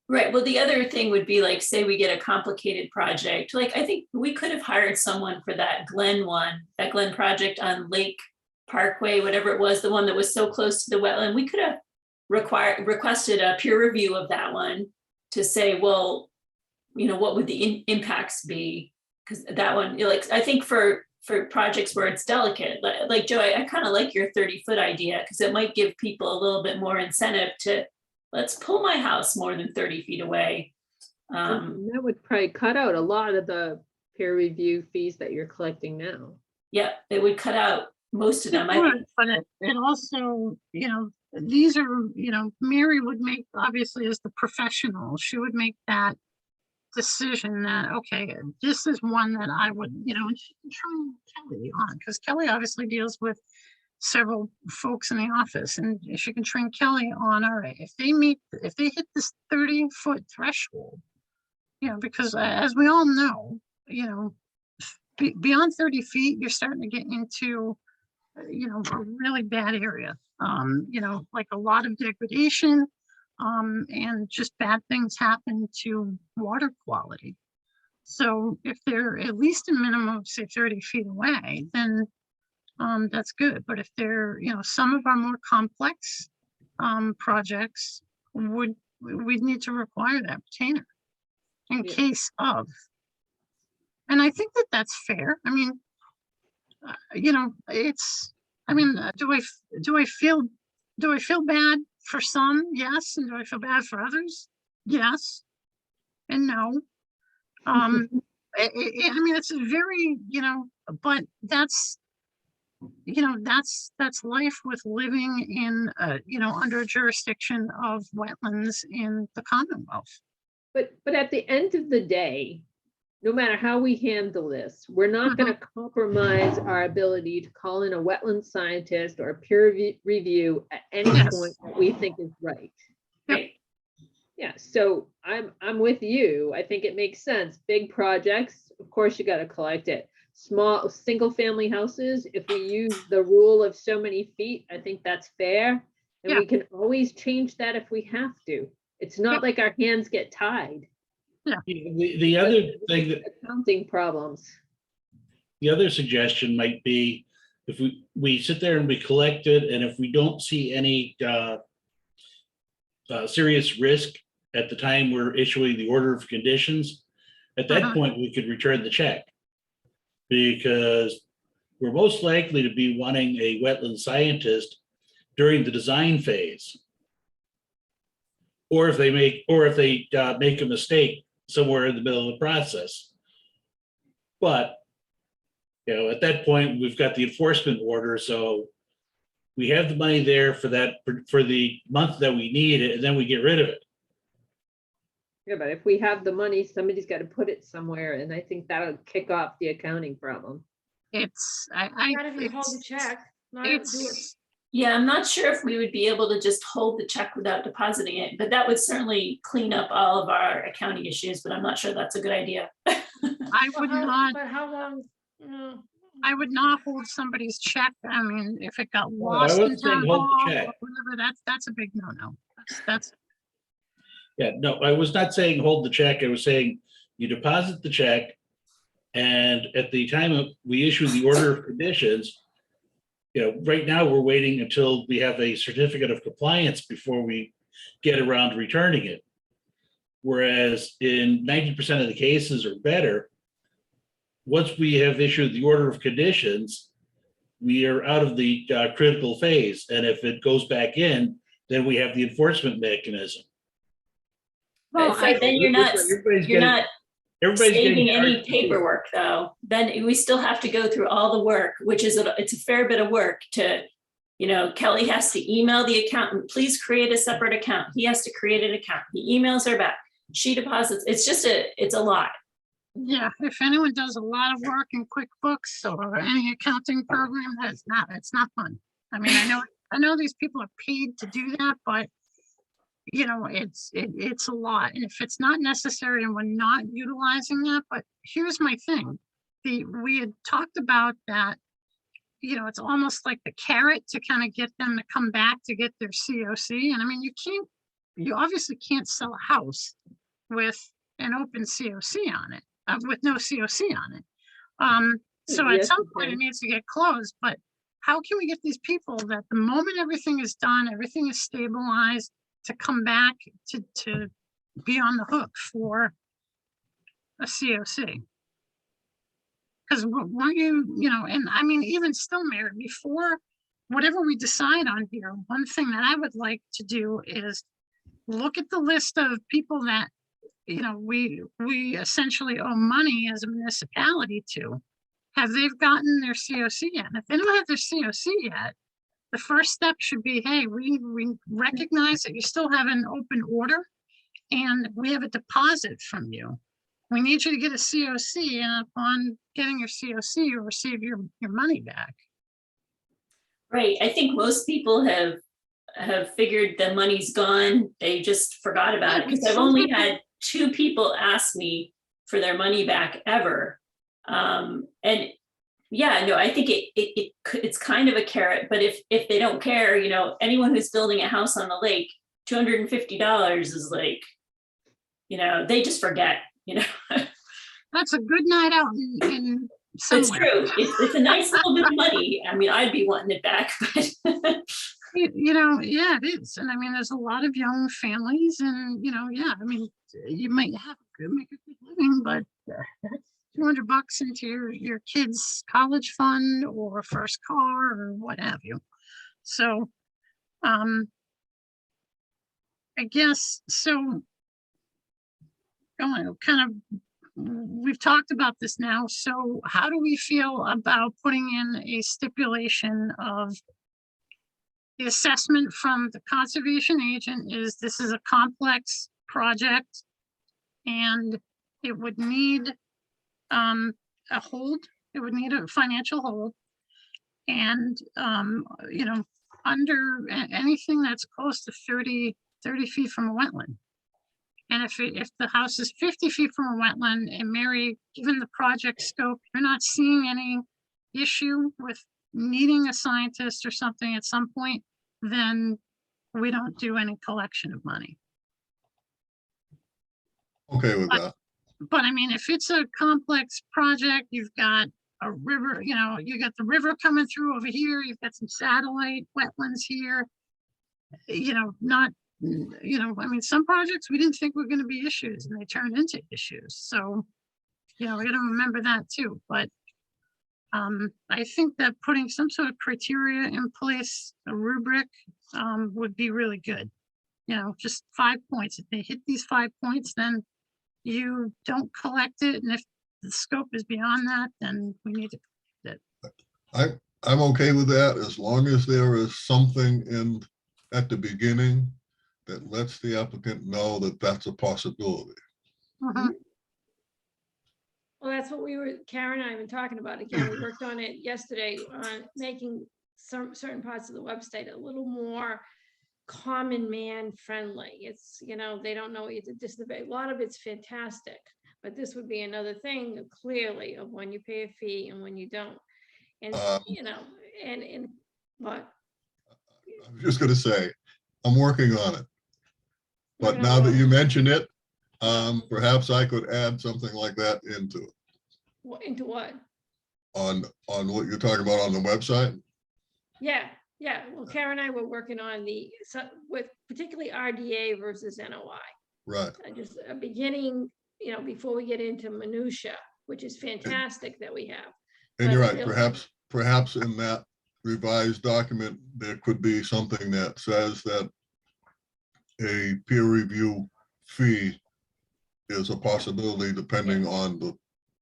Right, well, the other thing would be like, say we get a complicated project, like I think we could have hired someone for that Glen project on Lake Parkway, whatever it was, the one that was so close to the wetland. We could have requested a peer review of that one to say, well, what would the impacts be? Because that one, like, I think for projects where it's delicate, like Joe, I kind of like your 30-foot idea, because it might give people a little bit more incentive to, let's pull my house more than 30 feet away. And that would probably cut out a lot of the peer review fees that you're collecting now. Yeah, it would cut out most of It them. I would, think. but it also, these are, Mary would make, obviously as the professional, she would make that decision that, okay, this is one that I would, and she can train Kelly on, because Kelly obviously deals with several folks in the office, and she can train Kelly on, all right, if they hit this 30-foot threshold, because as we all know, beyond 30 feet, you're starting to get into, a really bad area, like a lot of degradation, and just bad things happen to water quality. So if they're at least a minimum of, say, 30 feet away, then that's good. But if they're, some of our more complex projects we'd need to require that retainer in Yeah. case of. And I think that that's fair. I mean, do I feel bad for some? Yes. And do I feel bad for others? Yes. And no. It's a very, but that's life with living in, under a jurisdiction of wetlands in the Commonwealth. But at the end of the day, no matter how we handle this, we're not going to compromise our ability to call in a wetland scientist or a peer review at any Yes. point that we think is right. Right. Yeah, so I'm with you. I think it makes sense. Big projects, of course, you got to collect it. Small single family houses, if we use the rule of so many feet, I think that's fair. And Yeah. we can always change that if we have to. It's not Yep. like our hands get tied. The other thing that, Accounting problems. the other suggestion might be if we sit there and we collect it, and if we don't see any serious risk at the time we're issuing the order of conditions, at that Uh-huh. point, we could return the check. Because we're most likely to be wanting a wetland scientist during the design phase. Or if they make a mistake somewhere in the middle of the process. But, at that point, we've got the enforcement order, so we have the money there for the month that we need it, and then we get rid of it. Yeah, but if we have the money, somebody's got to put it somewhere, and I think that'll kick off the accounting problem. It's, Not if you hold the check, not if you do it. it's, Yeah, I'm not sure if we would be able to just hold the check without depositing it, but that would certainly clean up all of our accounting issues, but I'm not sure that's a good idea. I would not, But how long? I would not hold somebody's check. I mean, if it got I lost in wasn't saying town hold the hall check. or whatever, that's a big no-no. That's, Yeah, no, I was not saying hold the check. I was saying you deposit the check. And at the time we issue the order of conditions, right now we're waiting until we have a certificate of compliance before we get around to returning it. Whereas in 90% of the cases or better, once we have issued the order of conditions, we are out of the critical phase. And if it goes back in, then we have the enforcement mechanism. well, Fred, then you're not Everybody's getting saving any charged. paperwork though. Then we still have to go through all the work, which is, it's a fair bit of work to, Kelly has to email the accountant, please create a separate account. He has to create an account. He emails her back. She deposits. It's a lot. yeah, if anyone does a lot of work in QuickBooks or any accounting program, it's not fun. I mean, I know these people are paid to do that, but it's a lot. And if it's not necessary and we're not utilizing that, but here's my thing. We had talked about that, it's almost like the carrot to kind of get them to come back to get their COC. And I mean, you obviously can't sell a house with an open COC on it, with no COC on it. So at Yes, some you point it can. needs to get closed, but how can we get these people that the moment everything is done, everything is stabilized, to come back to be on the hook for a COC? Because weren't and I mean, even still, Mary, before whatever we decide on here, one thing that I would like to do is look at the list of people that, we essentially owe money as a municipality to. Have they gotten their COC yet? And if they don't have their COC yet, the first step should be, hey, we recognize that you still have an open order and we have a deposit from you. We need you to get a COC, and upon getting your COC, you'll receive your money back. Right. I think most people have figured the money's gone. They just forgot about it, because I've only had 2 people ask me for their money back ever. And yeah, no, I think it's kind of a carrot, but if they don't care, anyone who's building a house on the lake, $250 is like, they just forget, That's a good night out in It's somewhere. true. It's a nice little bit of money. I mean, I'd be wanting it back, but Yeah, it is. And I mean, there's a lot of young families and, yeah, I mean, you might make a good living, but that's $200 into your kid's college fund or first car or what have you. So, I guess, so we've talked about this now. So how do we feel about putting in a stipulation of the assessment from the conservation agent is this is a complex project and it would need a hold, it would need a financial hold. And, under anything that's close to 30 feet from a wetland. And if the house is 50 feet from a wetland, and Mary, given the project scope, you're not seeing any issue with needing a scientist or something at some point, then we don't do any collection of money. Okay with that. But I mean, if it's a complex project, you've got a river, you got the river coming through over here, you've got some satellite wetlands here. Not, I mean, some projects we didn't think were gonna be issues and they turned into issues, so, we gotta remember that too, but I think that putting some sort of criteria in place, a rubric, would be really good. Just 5 points. If they hit these 5 points, then you don't collect it, and if the scope is beyond that, then we need to. I'm okay with that as long as there is something at the beginning that lets the applicant know that that's a possibility. Mhm. Well, that's what Karen and I have been talking about. Again, we worked on it yesterday on making some certain parts of the website a little more common man friendly. It's, they don't know it's just a lot of it's fantastic, but this would be another thing clearly of when you pay a fee and when you don't. And, and what? I was just gonna say, I'm working on it. But Working now on that what? you mention it, perhaps I could add something like that into it, Into what? on what you're talking about on the website. Yeah. Well, Karen and I were working on with particularly RDA versus NOI. Right. Just a beginning, before we get into minutia, which is fantastic that we have. And you're But right, perhaps in that revised document, there could be something that says that a peer review fee is a possibility depending on the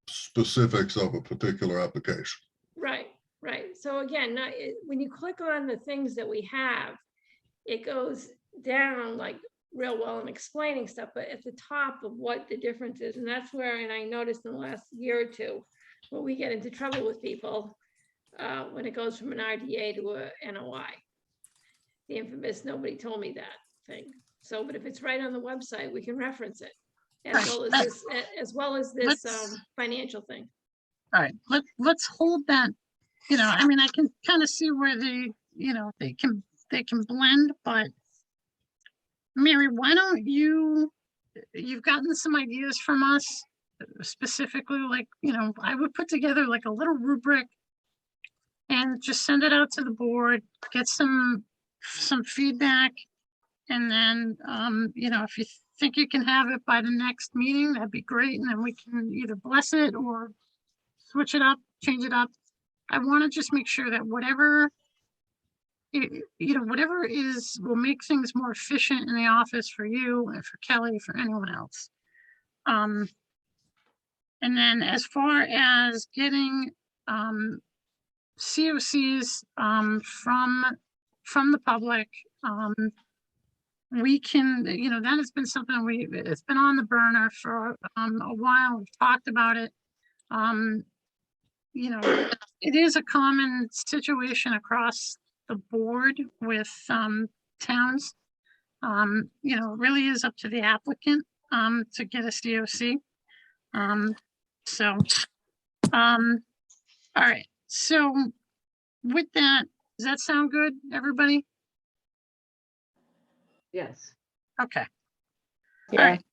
specifics of a particular application. Right. So again, when you click on the things that we have, it goes down like real well in explaining stuff, but at the top of what the difference is. And that's where, and I noticed in the last year or two, where we get into trouble with people when it goes from an RDA to a NOI. The infamous "nobody told me that" thing. So, but if it's right on the website, we can reference it, as well as this financial thing. All right, let's hold that. I mean, I can kind of see where they can blend, but Mary, why don't you've gotten some ideas from us specifically, like, I would put together like a little rubric and just send it out to the board, get some feedback. And then, if you think you can have it by the next meeting, that'd be great. And then we can either bless it or switch it up, change it up. I want to just make sure that whatever will make things more efficient in the office for you and for Kelly, for anyone else. And then as far as getting COCs from the public, we can, that has been something it's been on the burner for a while. We've talked about it. It is a common situation across the board with towns. It really is up to the applicant to get a COC. All right. So with that, does that sound good, everybody? Yes. Okay. Yeah. All right.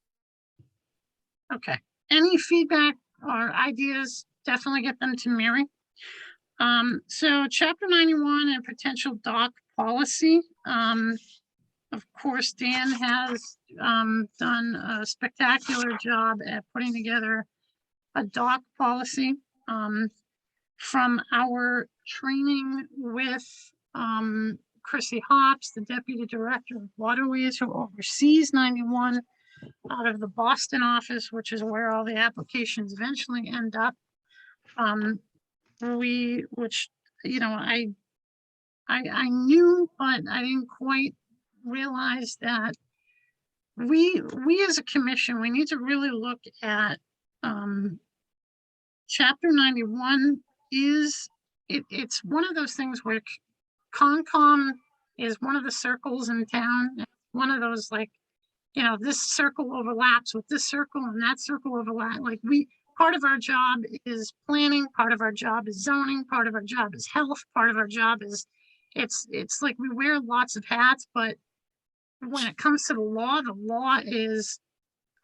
Okay. Any feedback or ideas, definitely get them to Mary. So chapter 91 and potential dock policy. Of course, Dan has done a spectacular job at putting together a dock policy. From our training with Chrissy Hops, the Deputy Director of Waterways, who oversees 91 out of the Boston office, which is where all the applications eventually end up. I knew, but I didn't quite realize that we as a commission, we need to really look at chapter 91 it's one of those things where Concom is one of the circles in town. It's one of those, like, this circle overlaps with this circle and that circle overlap. Like, part of our job is planning, part of our job is zoning, part of our job is health, part of our job is, it's like we wear lots of hats, but when it comes to the law is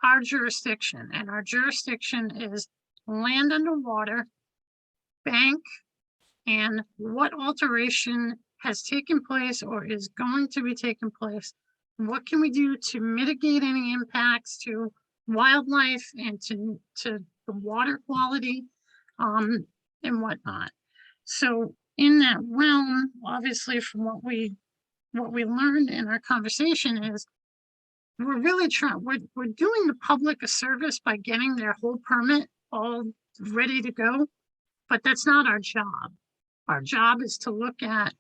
our jurisdiction, and our jurisdiction is land underwater, bank and what alteration has taken place or is going to be taking place. What can we do to mitigate any impacts to wildlife and to the water quality and whatnot. So in that realm, obviously from what we learned in our conversation is we're really trying, we're doing the public a service by getting their whole permit all ready to go, but that's not our job. Our job is to look at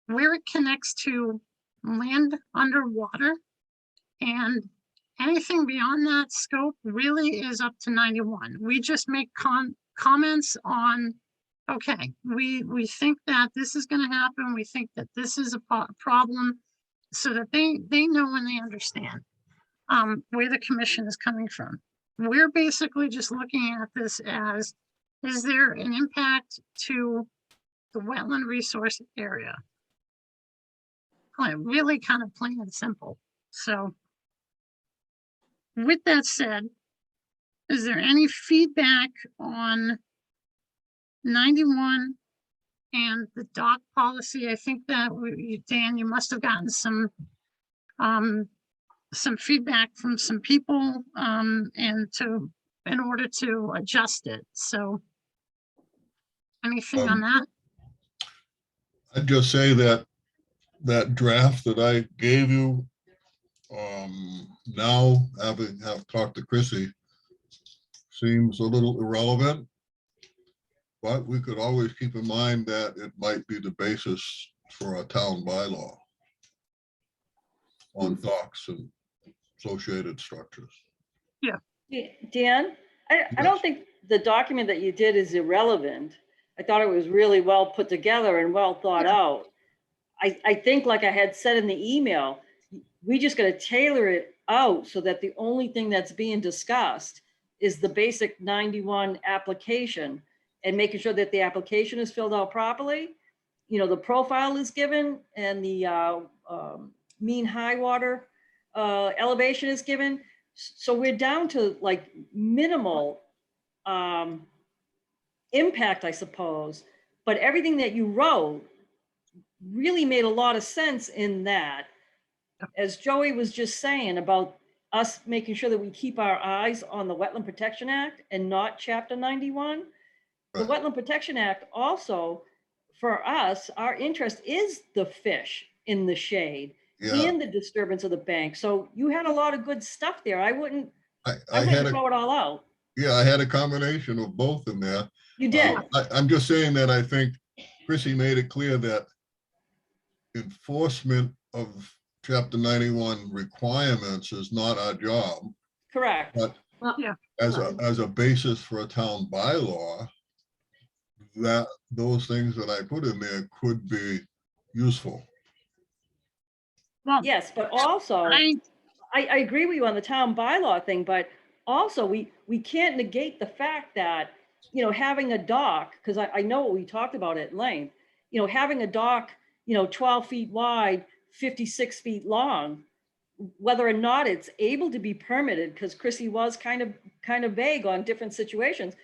where it connects to land underwater, and anything beyond that scope really is up to 91. We just make comments on, okay, we think that this is going to happen. We think that this is a problem, so that they know and they understand where the commission is coming from. We're basically just looking at this as, is there an impact to the wetland resource area? Like, really kind of plain and simple. So with that said, is there any feedback on 91 and the dock policy? I think that Dan, you must have gotten some feedback from some people in order to adjust it. So anything on that? I'd just say that that draft that I gave you, now having talked to Chrissy, seems a little irrelevant, but we could always keep in mind that it might be the basis for a town bylaw on docks and associated structures. Dan, I don't think the document that you did is irrelevant. I thought it was really well put together and well thought out. I think, like I had said in the email, we just got to tailor it out so that the only thing that's being discussed is the basic 91 application, and making sure that the application is filled out properly. You know, the profile is given and the mean high water elevation is given. So we're down to like minimal impact, I suppose, but everything that you wrote really made a lot of sense in that. As Joey was just saying about us making sure that we keep our eyes on the Wetland Protection Act and not Chapter 91. The Wetland Protection Act also, for us, our interest is the fish in the shade and the disturbance of the bank. So you had a lot of good stuff there. I wouldn't throw it all out. Yeah, I had a combination of both in there. You did. I'm just saying that I think Chrissy made it clear that enforcement of Chapter 91 requirements is not our job. Correct. But as a basis for a town bylaw, that those things that I put in there could be useful. Well, yes, but also I agree with you on the town bylaw thing, but also we can't negate the fact that, you know, having a dock, because I know what we talked about at length, you know, having a dock, you know, 12 feet wide, 56 feet long, whether or not it's able to be permitted, because Chrissy was kind of vague on different situations.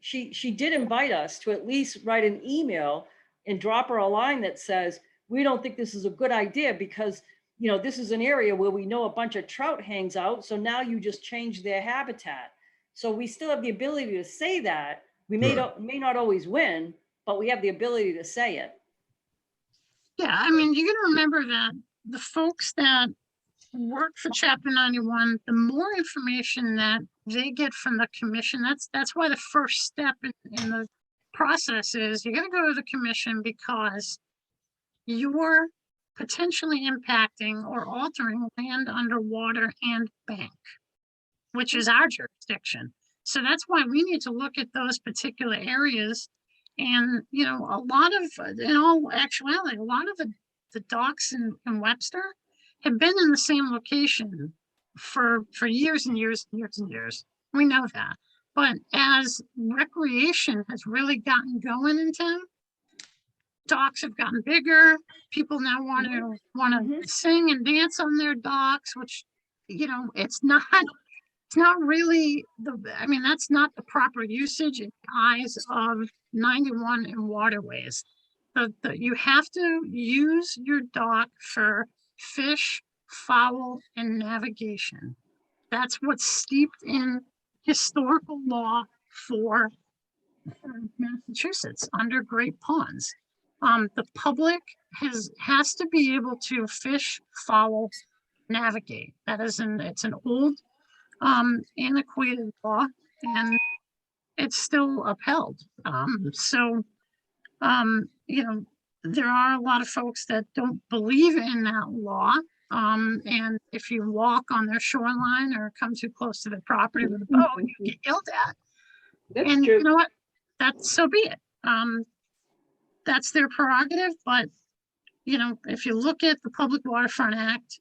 She did invite us to at least write an email and drop her a line that says, we don't think this is a good idea because, you know, this is an area where we know a bunch of trout hangs out. So now you just change their habitat. So we still have the ability to say that. We may not always win, but we have the ability to say it. Yeah, I mean, you gotta remember that the folks that work for Chapter 91, the more information that they get from the commission, that's why the first step in the process is you gotta go to the commission, because you're potentially impacting or altering land underwater and bank, which is our jurisdiction. So that's why we need to look at those particular areas. And, you know, a lot of, in all actuality, a lot of the docks in Webster have been in the same location for years and years and years and years. We know that. But as recreation has really gotten going in town, docks have gotten bigger. People now want to sing and dance on their docks, which, you know, it's not it's not really I mean, that's not the proper usage in eyes of 91 and waterways. You have to use your dock for fish, fowl, and navigation. That's what's steeped in historical law for Massachusetts under Great Ponds. The public has to be able to fish, fowl, navigate. It's an old, antiquated law, and it's still upheld. You know, there are a lot of folks that don't believe in that law. And if you walk on their shoreline or come too close to their property with a boat, you get yelled at. That's And true. you know what? That's so be it. That's their prerogative, but you know, if you look at the Public Waterfront Act,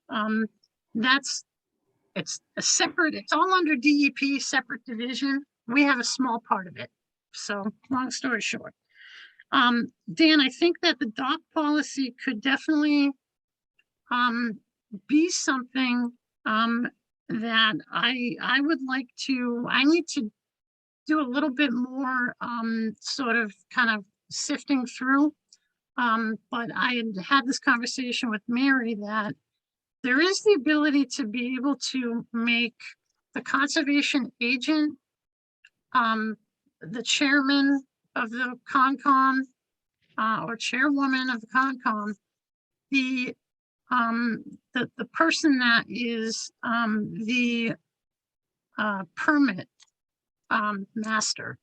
it's a separate, it's all under DEP, separate division. We have a small part of it. So long story short. Dan, I think that the dock policy could definitely be something that I would like to, I need to do a little bit more sort of kind of sifting through. But I had this conversation with Mary that there is the ability to be able to make the conservation agent, the chairman of the Concom, or chairwoman of the Concom, the person that is the permit master.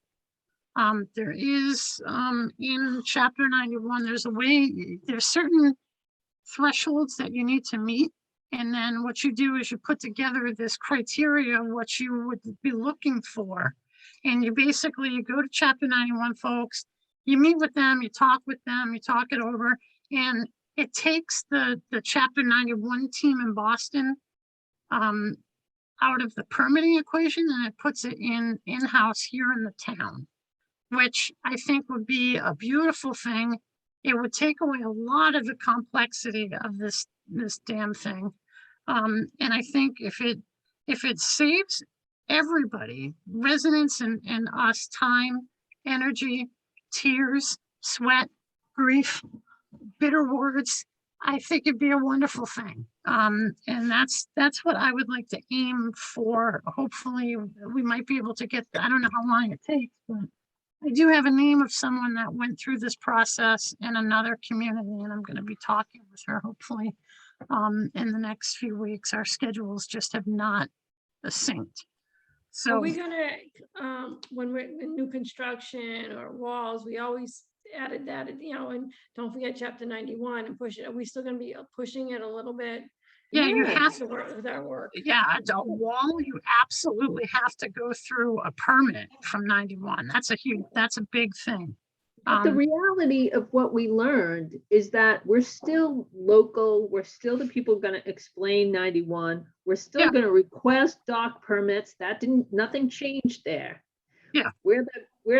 There is in chapter 91, there's certain thresholds that you need to meet. And then what you do is you put together this criteria of what you would be looking for. And you go to chapter 91, folks, you meet with them, you talk with them, you talk it over, and it takes the chapter 91 team in Boston out of the permitting equation, and it puts it in-house here in the town, which I think would be a beautiful thing. It would take away a lot of the complexity of this damn thing. And I think if it saves everybody, residents and us, time, energy, tears, sweat, grief, bitter words, I think it'd be a wonderful thing. And that's what I would like to aim for. Hopefully we might be able to get, I don't know how long it takes, but I do have a name of someone that went through this process in another community, and I'm going to be talking with her hopefully in the next few weeks. Our schedules just have not synced. So Are we gonna, when we're in new construction or walls, we always added that, you know, and don't forget chapter 91 and push it. Are we still gonna be pushing it a little bit? yeah, you have to work with our work. yeah, a wall, you absolutely have to go through a permit from 91. That's a big thing. But the reality of what we learned is that we're still local. We're still the people going to explain 91. We're still going to request dock permits. Nothing changed there. Yeah. We're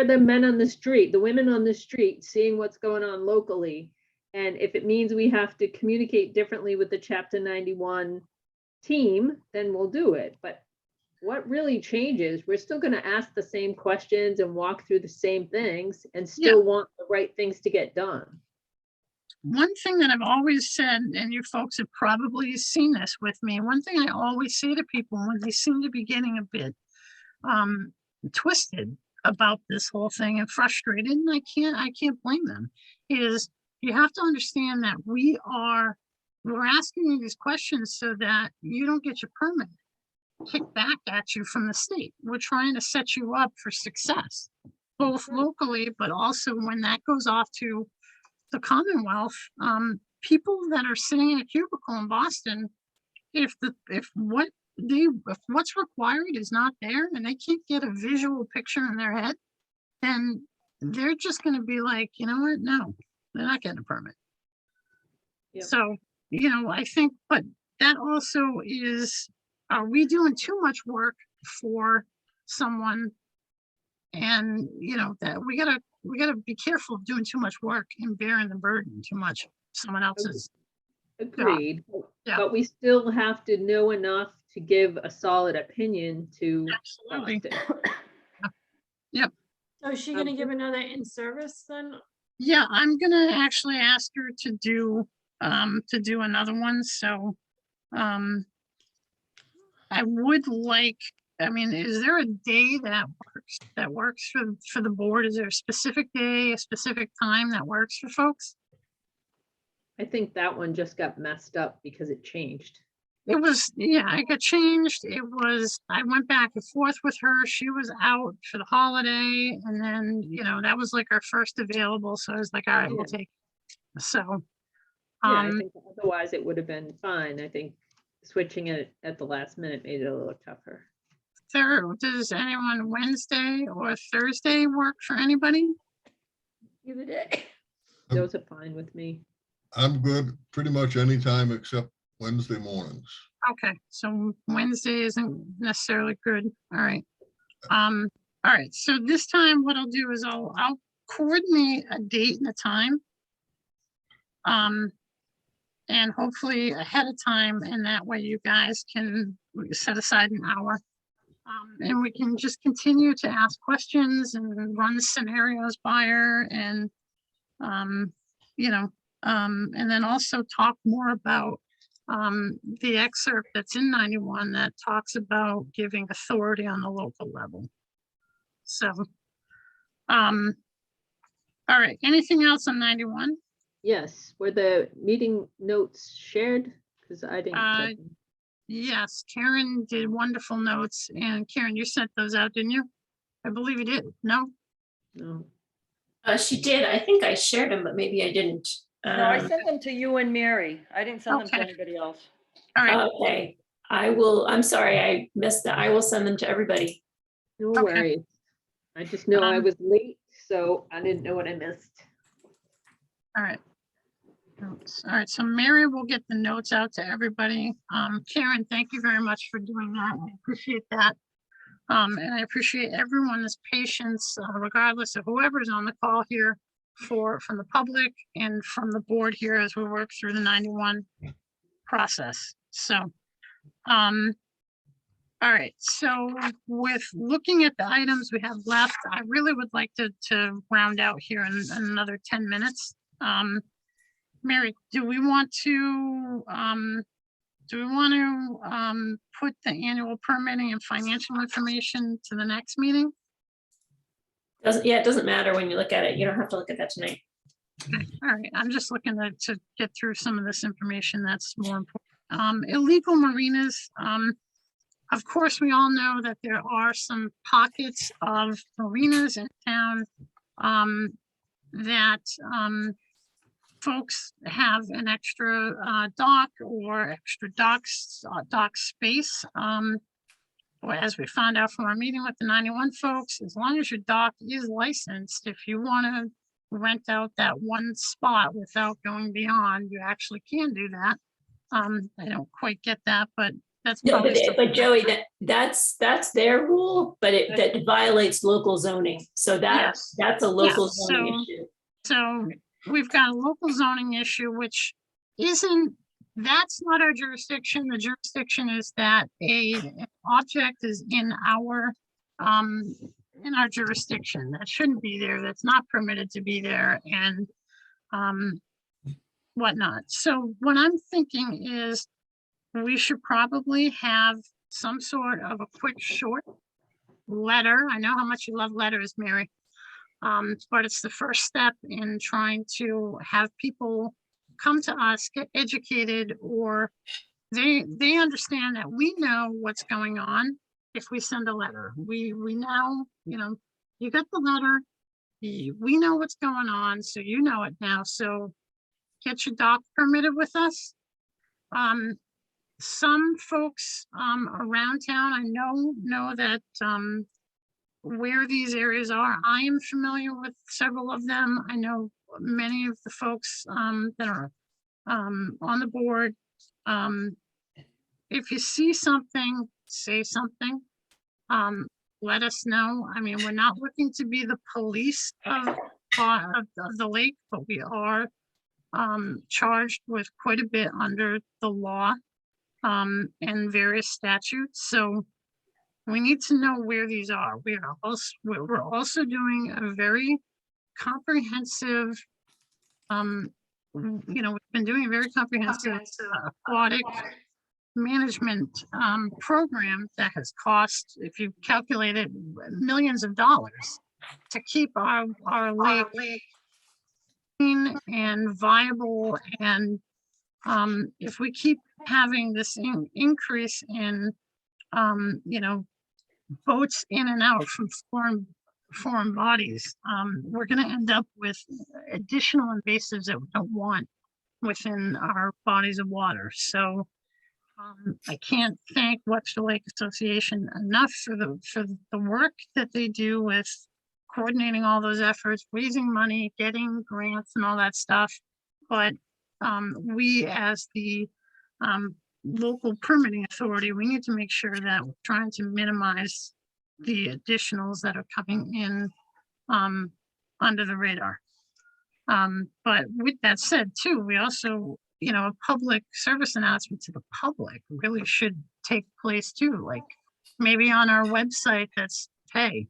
the men on the street, the women on the street, seeing what's going on locally. And if it means we have to communicate differently with the chapter 91 team, then we'll do it. But what really changes, we're still going to ask the same questions and walk through the same things and still want the right things to get done. One thing that I've always said, and you folks have probably seen this with me, one thing I always say to people when they seem to be getting a bit twisted about this whole thing and frustrated, and I can't blame them, is you have to understand that we're asking you these questions so that you don't get your permit kicked back at you from the state. We're trying to set you up for success, both locally, but also when that goes off to the Commonwealth. People that are sitting in a cubicle in Boston, if what's required is not there and they can't get a visual picture in their head, then they're just going to be like, you know what? No, they're not getting a permit. Yep. So, you know, I think, but that also is, are we doing too much work for someone? And you know, that we gotta be careful of doing too much work and bearing the burden too much someone else's. Agreed. Yeah. But we still have to know enough to give a solid opinion to Absolutely. Boston. So is she gonna give another in-service then? Yeah, I'm gonna actually ask her to do another one, so, I would like, I mean, is there a day that works for the board? Is there a specific day, a specific time that works for folks? I think that one just got messed up because it changed. It was, yeah, it got changed. It was, I went back and forth with her. She was out for the holiday and then, that was like our first available. So I was like, all right, we'll Yeah. take. it. So, Yeah, I um, think otherwise it would have been fine. I think switching it at the last minute made it a little tougher. does anyone Wednesday or Thursday work for anybody? Either day. Those are fine with me. I'm good pretty much anytime except Wednesday mornings. Okay, so Wednesday isn't necessarily good. All right. All right, so this time what I'll do is I'll coordinate a date and a time. And hopefully ahead of time, and that way you guys can set aside an hour. And we can just continue to ask questions and run scenarios by her and, and then also talk more about the excerpt that's in 91 that talks about giving authority on the local level. So, all right, anything else on 91? Yes, were the meeting notes shared? Because I didn't. get them. Yes, Karen did wonderful notes, and Karen, you sent those out, didn't you? I believe you did. No? No. She did. I think I shared them, but maybe I didn't. No, I Um, sent them to you and Mary. I didn't send them to Okay. anybody else. All right, Okay, I'm sorry, I missed that. I will send them to everybody. No Okay. worries. I just know I Um, was late, so I didn't know what I missed. all right. Notes. All right, so Mary will get the notes out to everybody. Karen, thank you very much for doing that. I appreciate that. And I appreciate everyone's patience, regardless of whoever's on the call here from the public and from the board here as we work through the 91 process. So, all right, so with looking at the items we have left, I really would like to round out here in another 10 minutes. Mary, do we want to put the annual permitting and financial information to the next meeting? It doesn't matter when you look at it. You don't have to look at that tonight. Okay, all right, I'm just looking to get through some of this information that's more important. Illegal marinas, of course, we all know that there are some pockets of marinas in town that folks have an extra dock or extra dock space. Or as we found out from our meeting with the 91 folks, as long as your dock is licensed, if you want to rent out that one spot without going beyond, you actually can do that. I don't quite get that, but that's No, probably but Joey, that's their rule, but that violates local zoning. So Yes. that's a local Yes, zoning issue. So we've got a local zoning issue, which that's not our jurisdiction. The jurisdiction is that an object is in our jurisdiction. That shouldn't be there. That's not permitted to be there and whatnot. So what I'm thinking is we should probably have some sort of a quick short letter. I know how much you love letters, Mary. But it's the first step in trying to have people come to us, get educated, or they understand that we know what's going on if we send a letter. We now, you got the letter, we know what's going on, so you know it now. So get your dock permitted with us. Some folks around town, I know that where these areas are. I am familiar with several of them. I know many of the folks that are on the board. If you see something, say something. Let us know. I mean, we're not looking to be the police of the lake, but we are charged with quite a bit under the law. and various statutes. So we need to know where these are. We're also doing a very comprehensive, we've been doing a very comprehensive aquatic management program that has cost, if you calculate it, millions of dollars to keep our lake clean and viable. And if we keep having this increase in boats in and out from foreign bodies, we're going to end up with additional invasives that we don't want within our bodies of water. So I can't thank Webster Lake Association enough for the work that they do with coordinating all those efforts, raising money, getting grants and all that stuff. But we as the local permitting authority, we need to make sure that we're trying to minimize the additionals that are coming in under the radar. But with that said too, we also, a public service announcement to the public really should take place too. Like maybe on our website that's, hey,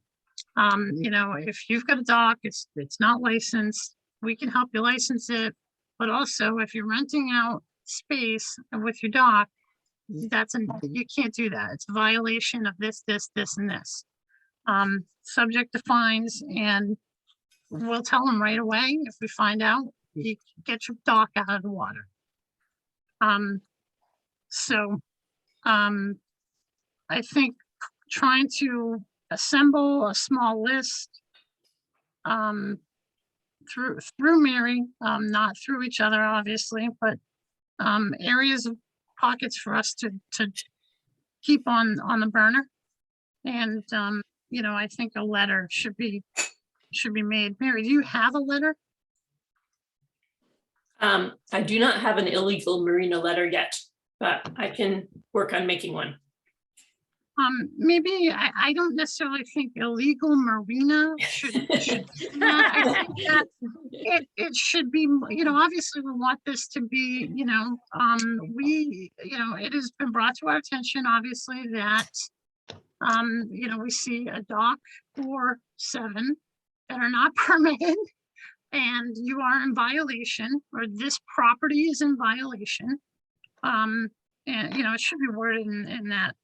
if you've got a dock, it's not licensed, we can help you license it. But also if you're renting out space with your dock, you can't do that. It's a violation of this, and this. Subject to fines, and we'll tell them right away if we find out. You get your dock out of the water. I think trying to assemble a small list through Mary, not through each other, obviously, but areas of pockets for us to keep on the burner. And I think a letter should be made. Mary, do you have a letter? I do not have an illegal marina letter yet, but I can work on making one. Maybe I don't necessarily think illegal marina should I think that it should be, obviously we want this to be, it has been brought to our attention, obviously, that we see a dock or 7 that are not permitted, and you are in violation, or this property is in violation. And it should be worded in that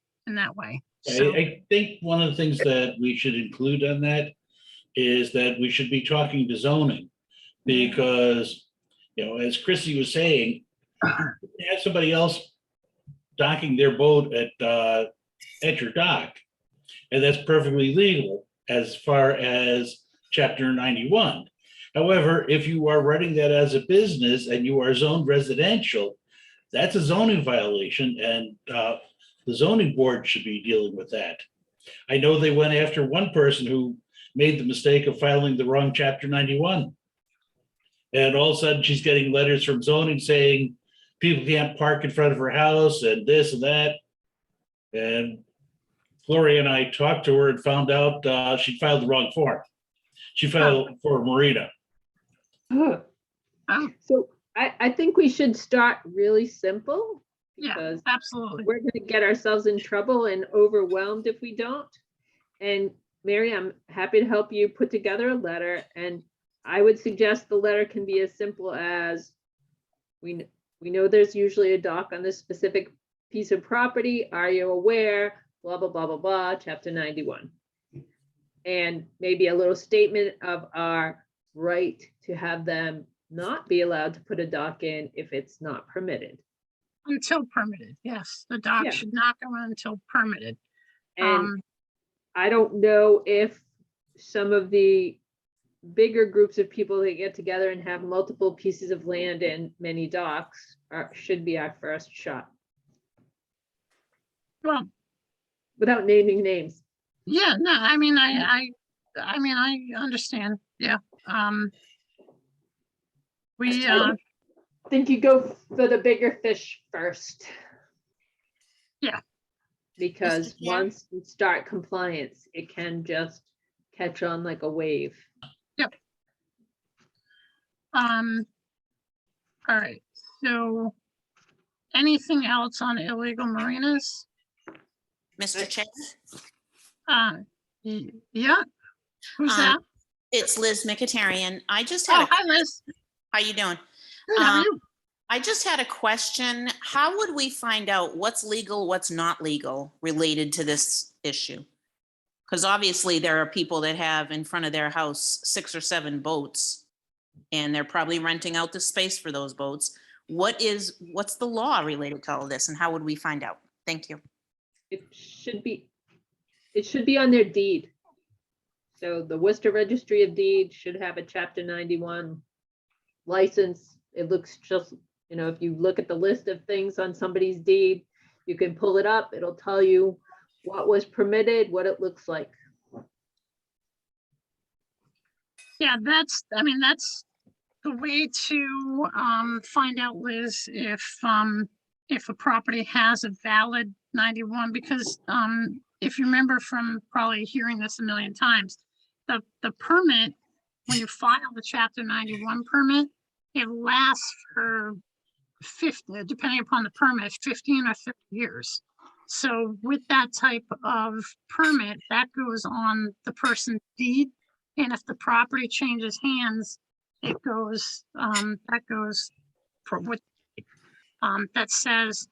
way. So, I think one of the things that we should include on that is that we should be talking to zoning, because, as Chrissy was saying, have somebody else docking their boat at your dock, and that's perfectly legal as far as Chapter 91. However, if you are running that as a business and you are zoned residential, that's a zoning violation, and the zoning board should be dealing with that. I know they went after one person who made the mistake of filing the wrong Chapter 91. And all of a sudden she's getting letters from zoning saying people can't park in front of her house and this and that. And Gloria and I talked to her and found out she filed the wrong form. She filed for Marina. So I think we should start really simple. yeah, Because absolutely. we're going to get ourselves in trouble and overwhelmed if we don't. And Mary, I'm happy to help you put together a letter. And I would suggest the letter can be as simple as, we know there's usually a dock on this specific piece of property. Are you aware? Blah, blah, blah, blah, blah, Chapter 91. And maybe a little statement of our right to have them not be allowed to put a dock in if it's not permitted. Until permitted, yes. The dock Yeah. should not go in until permitted. And I don't know if some of the bigger groups of people that get together and have multiple pieces of land and many docks should be our first shot, Well, without naming names. yeah, no, I mean, I understand. Yeah. We, I think you go for the bigger fish first. Yeah. Because Mr. Chair? once you start compliance, it can just catch on like a wave. all right, so Anything else on illegal marinas? Mr. Chair, Yeah, who's Um, that? it's Liz Mkhitaryan. I just had Oh, hi Liz. how you doing? Good, how are you? I just had a question. How would we find out what's legal, what's not legal related to this issue? Because obviously there are people that have in front of their house 6 or 7 boats, and they're probably renting out the space for those boats. What's the law related to all of this, and how would we find out? Thank you. It should be on their deed. So the Worcester Registry of Deeds should have a Chapter 91 license. It looks just, if you look at the list of things on somebody's deed, you can pull it up. It'll tell you what was permitted, what it looks like. Yeah, that's the way to find out, Liz, if a property has a valid 91, because if you remember from probably hearing this a million times, the permit, when you file the Chapter 91 permit, it lasts for 50, depending upon the permit, 15 or 30 years. So with that type of permit, that goes on the person's deed. And if the property changes hands, it goes, that goes for what, that says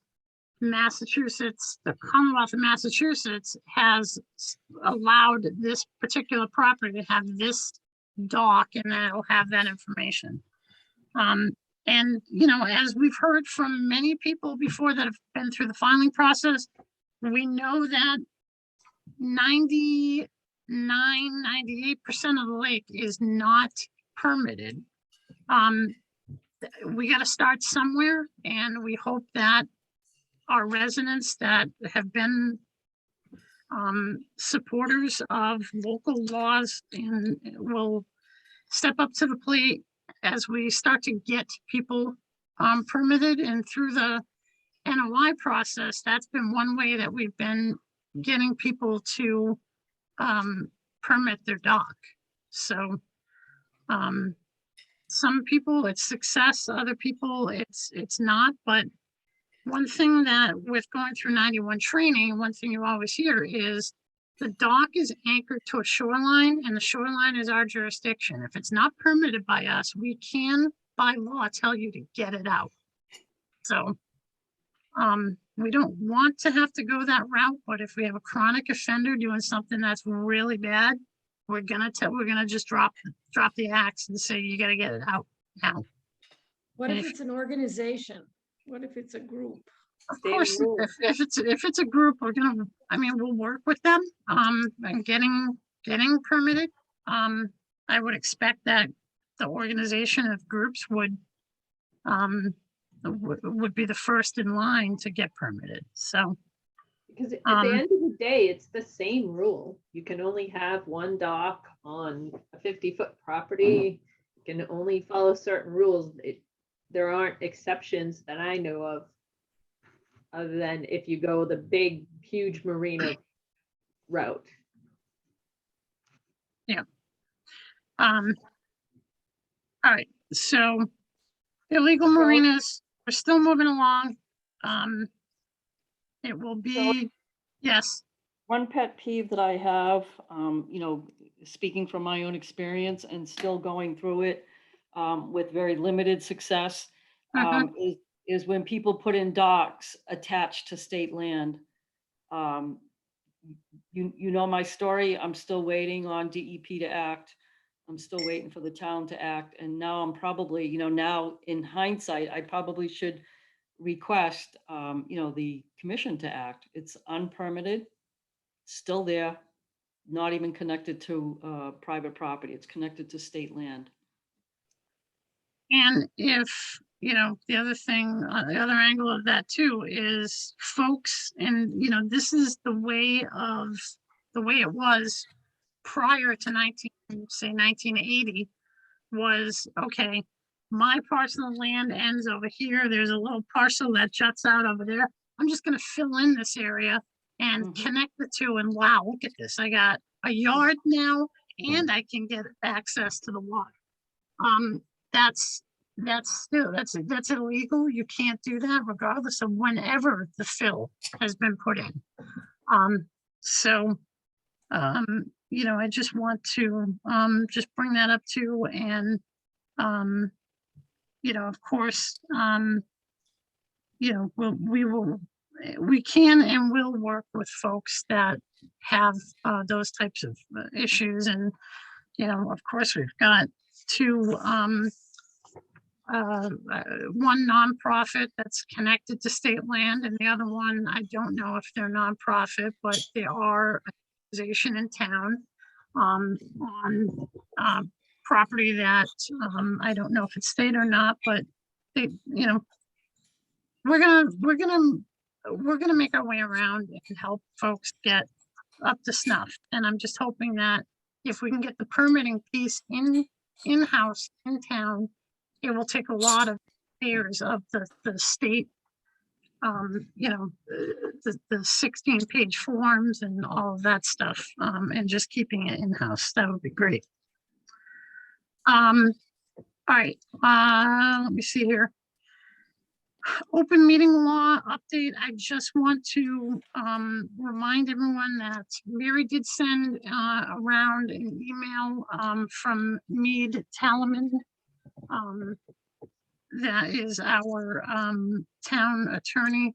Massachusetts, the Commonwealth of Massachusetts has allowed this particular property to have this dock, and then it'll have that information. And, as we've heard from many people before that have been through the filing process, we know that 98% of the lake is not permitted. We got to start somewhere, and we hope that our residents that have been supporters of local laws and will step up to the plate as we start to get people permitted. And through the NOI process, that's been one way that we've been getting people to permit their dock. So some people it's success, other people it's not. But one thing that with going through 91 training, one thing you always hear is the dock is anchored to a shoreline, and the shoreline is our jurisdiction. If it's not permitted by us, we can by law tell you to get it out. So we don't want to have to go that route, but if we have a chronic offender doing something that's really bad, we're gonna just drop the axe and say you got to get it out now. What if it's an organization? What if it's a group? Of Same course, rule. if it's a group, we'll work with them and getting permitted. I would expect that the organization of groups would be the first in line to get permitted. So Because at the end of the day, it's the same rule. You can only have one dock on a 50-foot property. You can only follow certain rules. There aren't exceptions that I know of, other than if you go the big, huge marina route. all right, so illegal marinas, we're still moving along. It will be, yes, One pet peeve that I have, speaking from my own experience and still going through it with very limited success, is when people put in docks attached to state land. You know my story. I'm still waiting on DEP to act. I'm still waiting for the town to act. And now I'm probably, now in hindsight, I probably should request, the commission to act. It's unpermitted, still there, not even connected to private property. It's connected to state land. and if, the other thing, the other angle of that too is folks, and, this is the way it was prior to 1980 was, okay, my parcel of land ends over here. There's a little parcel that juts out over there. I'm just gonna fill in this area and connect the two, and wow, look at this. I got a yard now and I can get access to the water. That's that's still, that's illegal. You can't do that regardless of whenever the fill has been put in. So, you know, I just want to, just bring that up too. And, you know, of course, you know, we can and will work with folks that have, those types of issues. And, you know, of course, we've got two, one nonprofit that's connected to state land, and the other one, I don't know if they're nonprofit, but they are an organization in town, on, property that, I don't know if it's state or not, but they, you know, we're gonna make our way around and help folks get up to snuff. And I'm just hoping that if we can get the permitting piece in-house in town, it will take a lot of layers of the state, you know, the 16-page forms and all of that stuff, and just keeping it in-house. That would be great. All right, let me see here. Open meeting law update. I just want to remind everyone that Mary did send around an email from Mead Talaman. That is our town attorney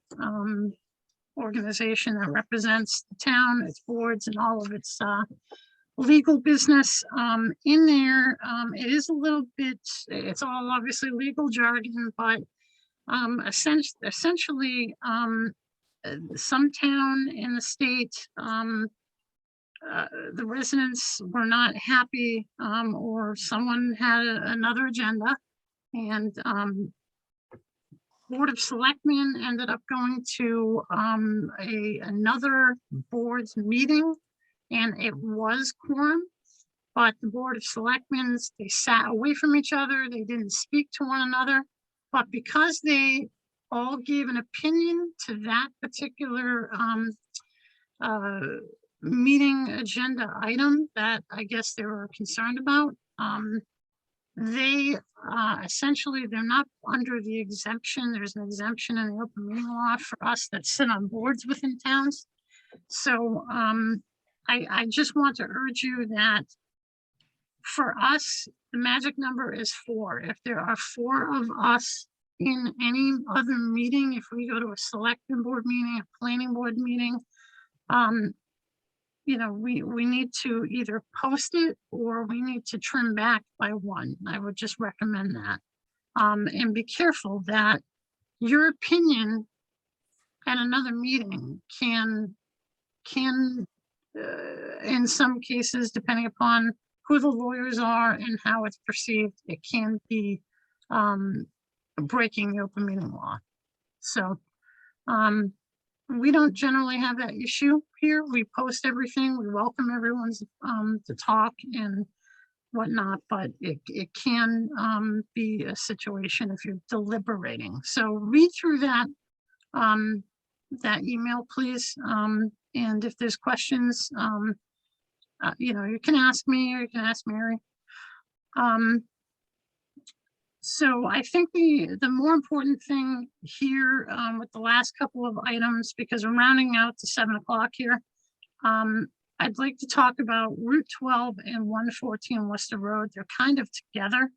organization that represents the town, its boards, and all of its legal business. In there, it is a little bit, it's all obviously legal jargon, but essentially, some town in the state, the residents were not happy, or someone had another agenda, and Board of Selectmen ended up going to another board's meeting, and it was quorum, but the Board of Selectmen, they sat away from each other, they didn't speak to one another. But because they all gave an opinion to that particular meeting agenda item that I guess they were concerned about, they essentially, they're not under the exemption. There's an exemption in the open meeting law for us that sit on boards within towns. So I just want to urge you that for us, the magic number is 4. If there are 4 of us in any other meeting, if we go to a selecting board meeting, a planning board meeting, you know, we need to either post it or we need to trim back by 1. I would just recommend that. And be careful that your opinion at another meeting can in some cases, depending upon who the lawyers are and how it's perceived, it can be breaking the open meeting law. So we don't generally have that issue here. We post everything. We welcome everyone's to talk and whatnot, but it can be a situation if you're deliberating. So read through that that email, please. And if there's questions, you know, you can ask me or you can ask Mary. So I think the more important thing here with the last couple of items, because we're rounding out to 7 o'clock here, I'd like to talk about Route 12 and 114 Worcester Road. They're kind of together.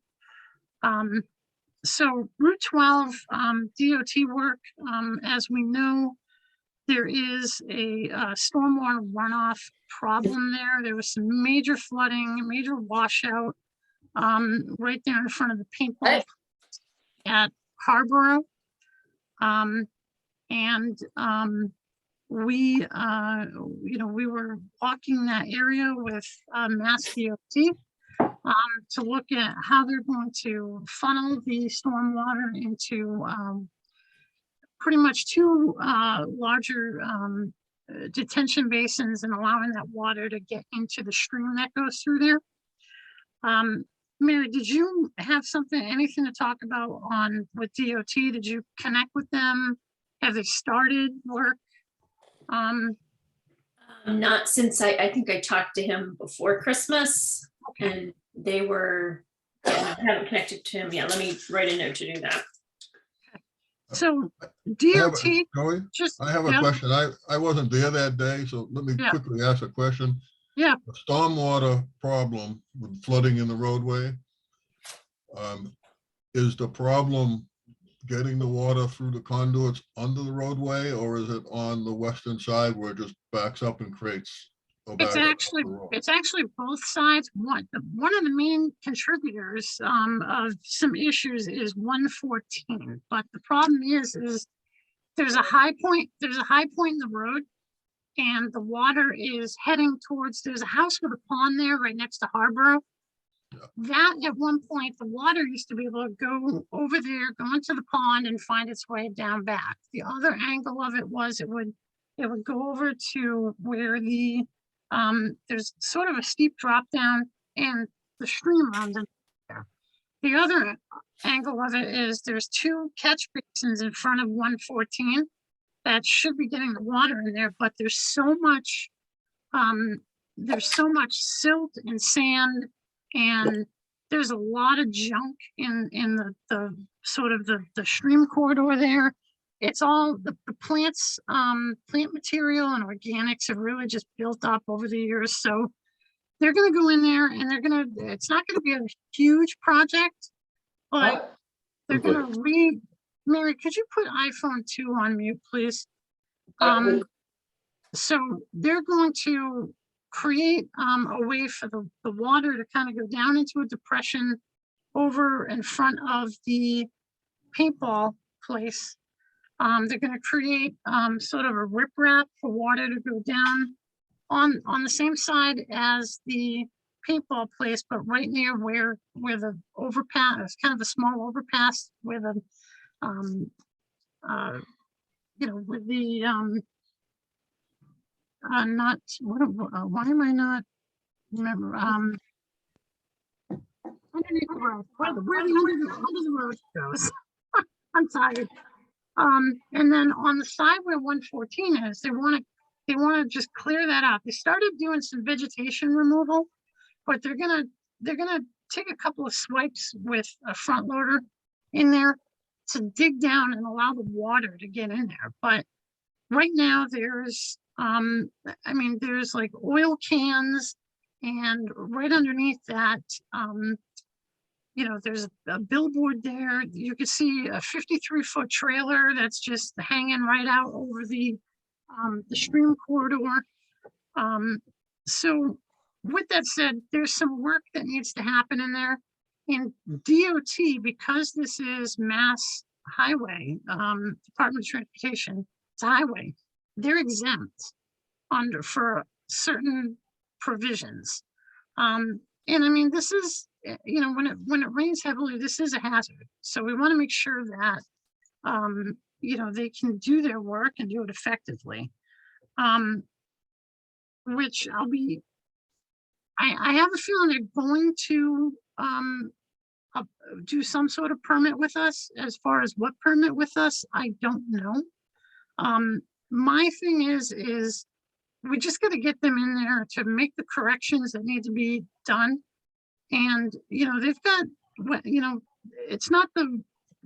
So Route 12 DOT work, as we know, there is a stormwater runoff problem there. There was some major flooding, major washout right there in front of the paintball at Harborough. We, you know, we were walking that area with Mass DOT to look at how they're going to funnel the stormwater into pretty much 2 larger detention basins and allowing that water to get into the stream that goes through there. Mary, did you have anything to talk about with DOT? Did you connect with them? Have they started work? Not since I think I talked to him before Christmas, Okay. and they were I haven't connected to him yet. Let me write a note to do that. So I have DOT, a- Joey, just, I have a yeah, question. I wasn't there that day, so let me Yeah. quickly ask a question. Yeah. The stormwater problem with flooding in the roadway. Is the problem getting the water through the conduits under the roadway, or is it on the western side where it just backs up and creates? it's actually both sides. One of the main contributors of some issues is 114, but the problem is there's a high point in the road, and the water is heading towards, there's a house with a pond there right next to Harborough. That at one point, the water used to be able to go over there, go into the pond and find its way down back. The other angle of it was it would go over to where there's sort of a steep drop down and the stream runs in there. The other angle of it is there's two catch basins in front of 114 that should be getting the water in there, but there's so much silt and sand, and there's a lot of junk in the sort of the stream corridor there. It's all the plants, plant material and organics have really just built up over the years. So they're gonna go in there and it's not gonna be a huge project, but they're gonna Mary, could you put iPhone 2 on mute, please? So they're going to create a way for the water to kind of go down into a depression over in front of the paintball place. They're going to create sort of a riprap for water to go down on the same side as the paintball place, but right near where the overpass, it's kind of a small overpass where the with the not why am I not remember underneath the road where the under the road goes. I'm tired. And then on the side where 114 is, they want to just clear that out. They started doing some vegetation removal, but they're gonna take a couple of swipes with a front loader in there to dig down and allow the water to get in there. But right now there's there's like oil cans, and right underneath that there's a billboard there. You can see a 53-foot trailer that's just hanging right out over the stream corridor. So with that said, there's some work that needs to happen in there. And DOT, because this is mass highway, Department of Transportation, it's a highway, they're exempt for certain provisions. And I mean, this is, when it rains heavily, this is a hazard. So we want to make sure that, they can do their work and do it effectively. Which I have a feeling they're going to do some sort of permit with us. As far as what permit with us, I don't know. My thing is we just got to get them in there to make the corrections that need to be done. And, they've got, it's not the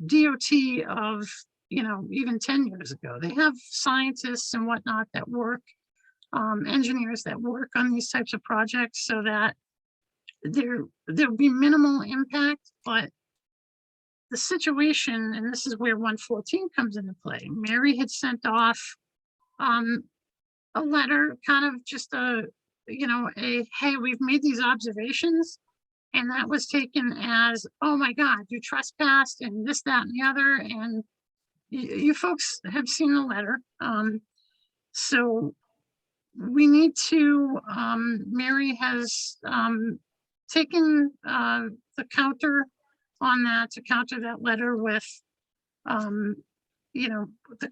DOT of, even 10 years ago. They have scientists and whatnot that work, engineers that work on these types of projects, so that there'll be minimal impact. But the situation, and this is where 114 comes into play, Mary had sent off a letter, kind of just hey, we've made these observations, and that was taken as, oh my God, you trespassed and this, that, and the other. And you folks have seen the letter. So we need to, Mary has taken the counter on that, to counter that letter with, the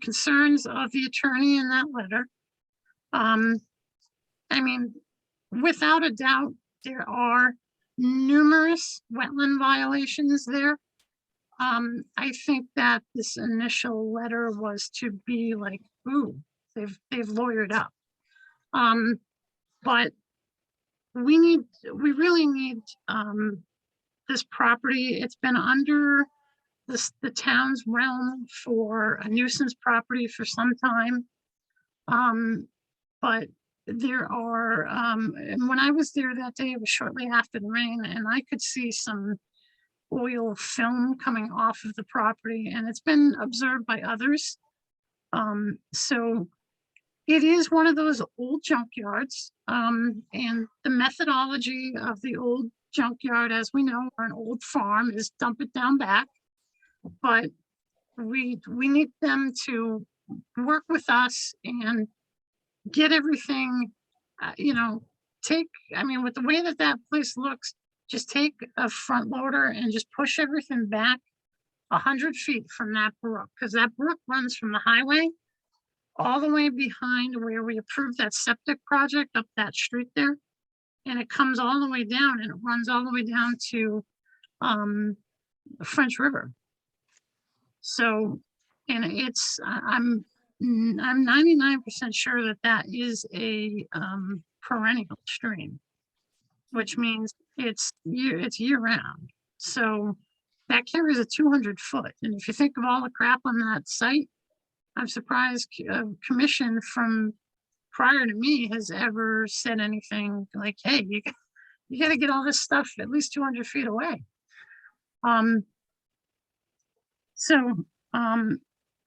concerns of the attorney in that letter. I mean, without a doubt, there are numerous wetland violations there. I think that this initial letter was to be like, ooh, they've lawyered up. But we really need this property, it's been under the town's realm for a nuisance property for some time. But there are, and when I was there that day, it was shortly after the rain, and I could see some oil film coming off of the property, and it's been observed by others. So it is one of those old junkyards, and the methodology of the old junkyard, as we know, or an old farm, is dump it down back. But we need them to work with us and get everything, I mean, with the way that place looks, just take a front loader and just push everything back 100 feet from that brook, because that brook runs from the highway all the way behind where we approved that septic project up that street there. And it comes all the way down, and it runs all the way down to the French River. So, and I'm 99% sure that is a perennial stream, which means it's year round. So that carries a 200 foot. And if you think of all the crap on that site, I'm surprised a commission from prior to me has ever said anything like, hey, you got to get all this stuff at least 200 feet away.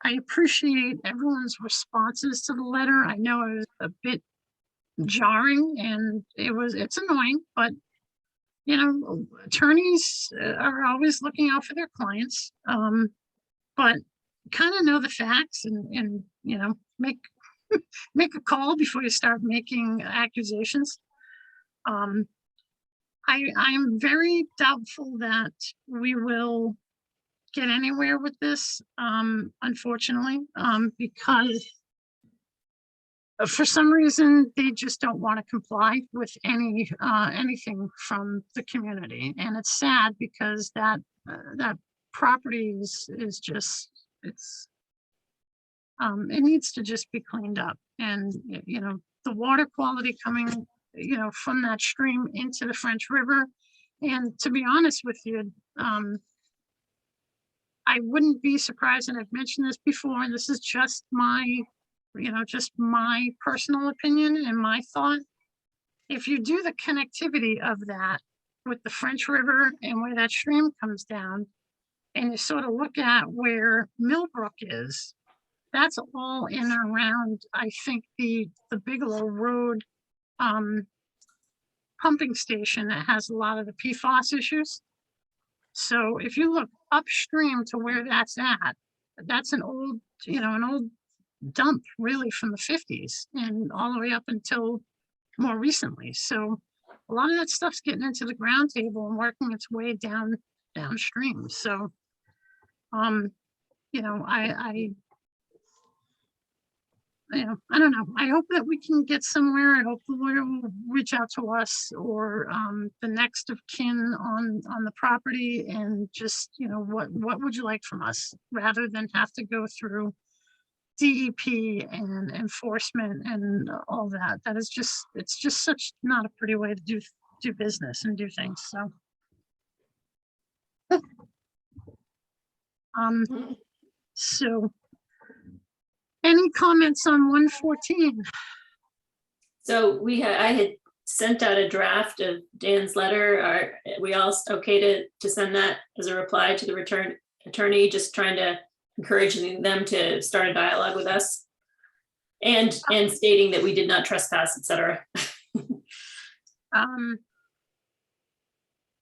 I appreciate everyone's responses to the letter. I know it was a bit jarring, and it's annoying, but attorneys are always looking out for their clients. But kind of know the facts and make make a call before you start making accusations. I am very doubtful that we will get anywhere with this, unfortunately, because for some reason they just don't want to comply with anything from the community, and it's sad because that property is just it needs to just be cleaned up, and the water quality coming from that stream into the French River, and to be honest with you, I wouldn't be surprised, and I've mentioned this before, and this is just my personal opinion and my thought. If you do the connectivity of that with the French River and where that stream comes down, and you sort of look at where Millbrook is, that's all in and around, I think, the Bigelow Road pumping station that has a lot of the PFAS issues. So if you look upstream to where that's at, that's an old dump really from the 50s and all the way up until more recently. So a lot of that stuff's getting into the ground table and working its way downstream. So, I don't know. I hope that we can get somewhere. I hope the lawyer will reach out to us or the next of kin on the property and just, what would you like from us, rather than have to go through DEP and enforcement and all that. That is just, it's just such not a pretty way to do business and do things. So, so any comments on 114? So I had sent out a draft of Dan's letter. Are we all okay to send that as a reply to the return attorney, just trying to encourage them to start a dialogue with us and stating that we did not trespass, etc.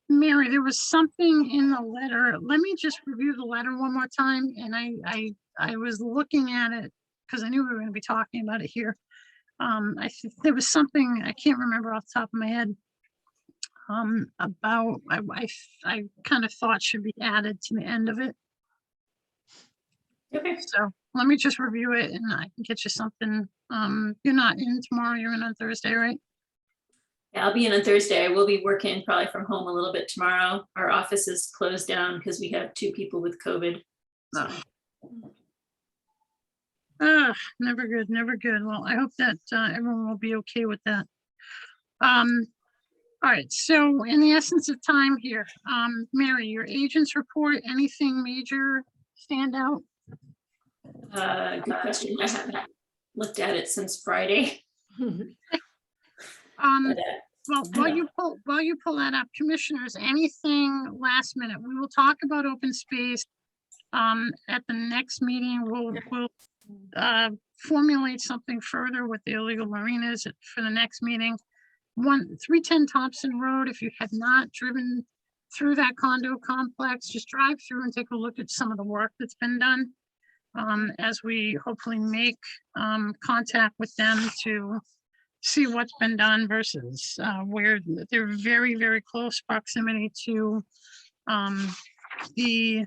Mary, there was something in the letter. Let me just review the letter one more time. And I was looking at it because I knew we were going to be talking about it here. There was something I can't remember off the top of my head about I kind of thought should be added to the end of it. Okay. So let me just review it and I can get you something. You're not in tomorrow, you're in on Thursday, right? Yeah, I'll be in on Thursday. I will be working probably from home a little bit tomorrow. Our office is closed down because we have 2 people with COVID. So. Never good, never good. Well, I hope that everyone will be okay with that. All right, so in the essence of time here, Mary, your agent's report, anything major stand out? Good question. I haven't looked at it since Friday. Um, But, well, while you pull that up, commissioners, anything last minute, we will talk about open space. At the next meeting, we'll formulate something further with the illegal marinas for the next meeting. 310 Thompson Road, if you had not driven through that condo complex, just drive through and take a look at some of the work that's been done. As we hopefully make contact with them to see what's been done versus where they're very, very close proximity to the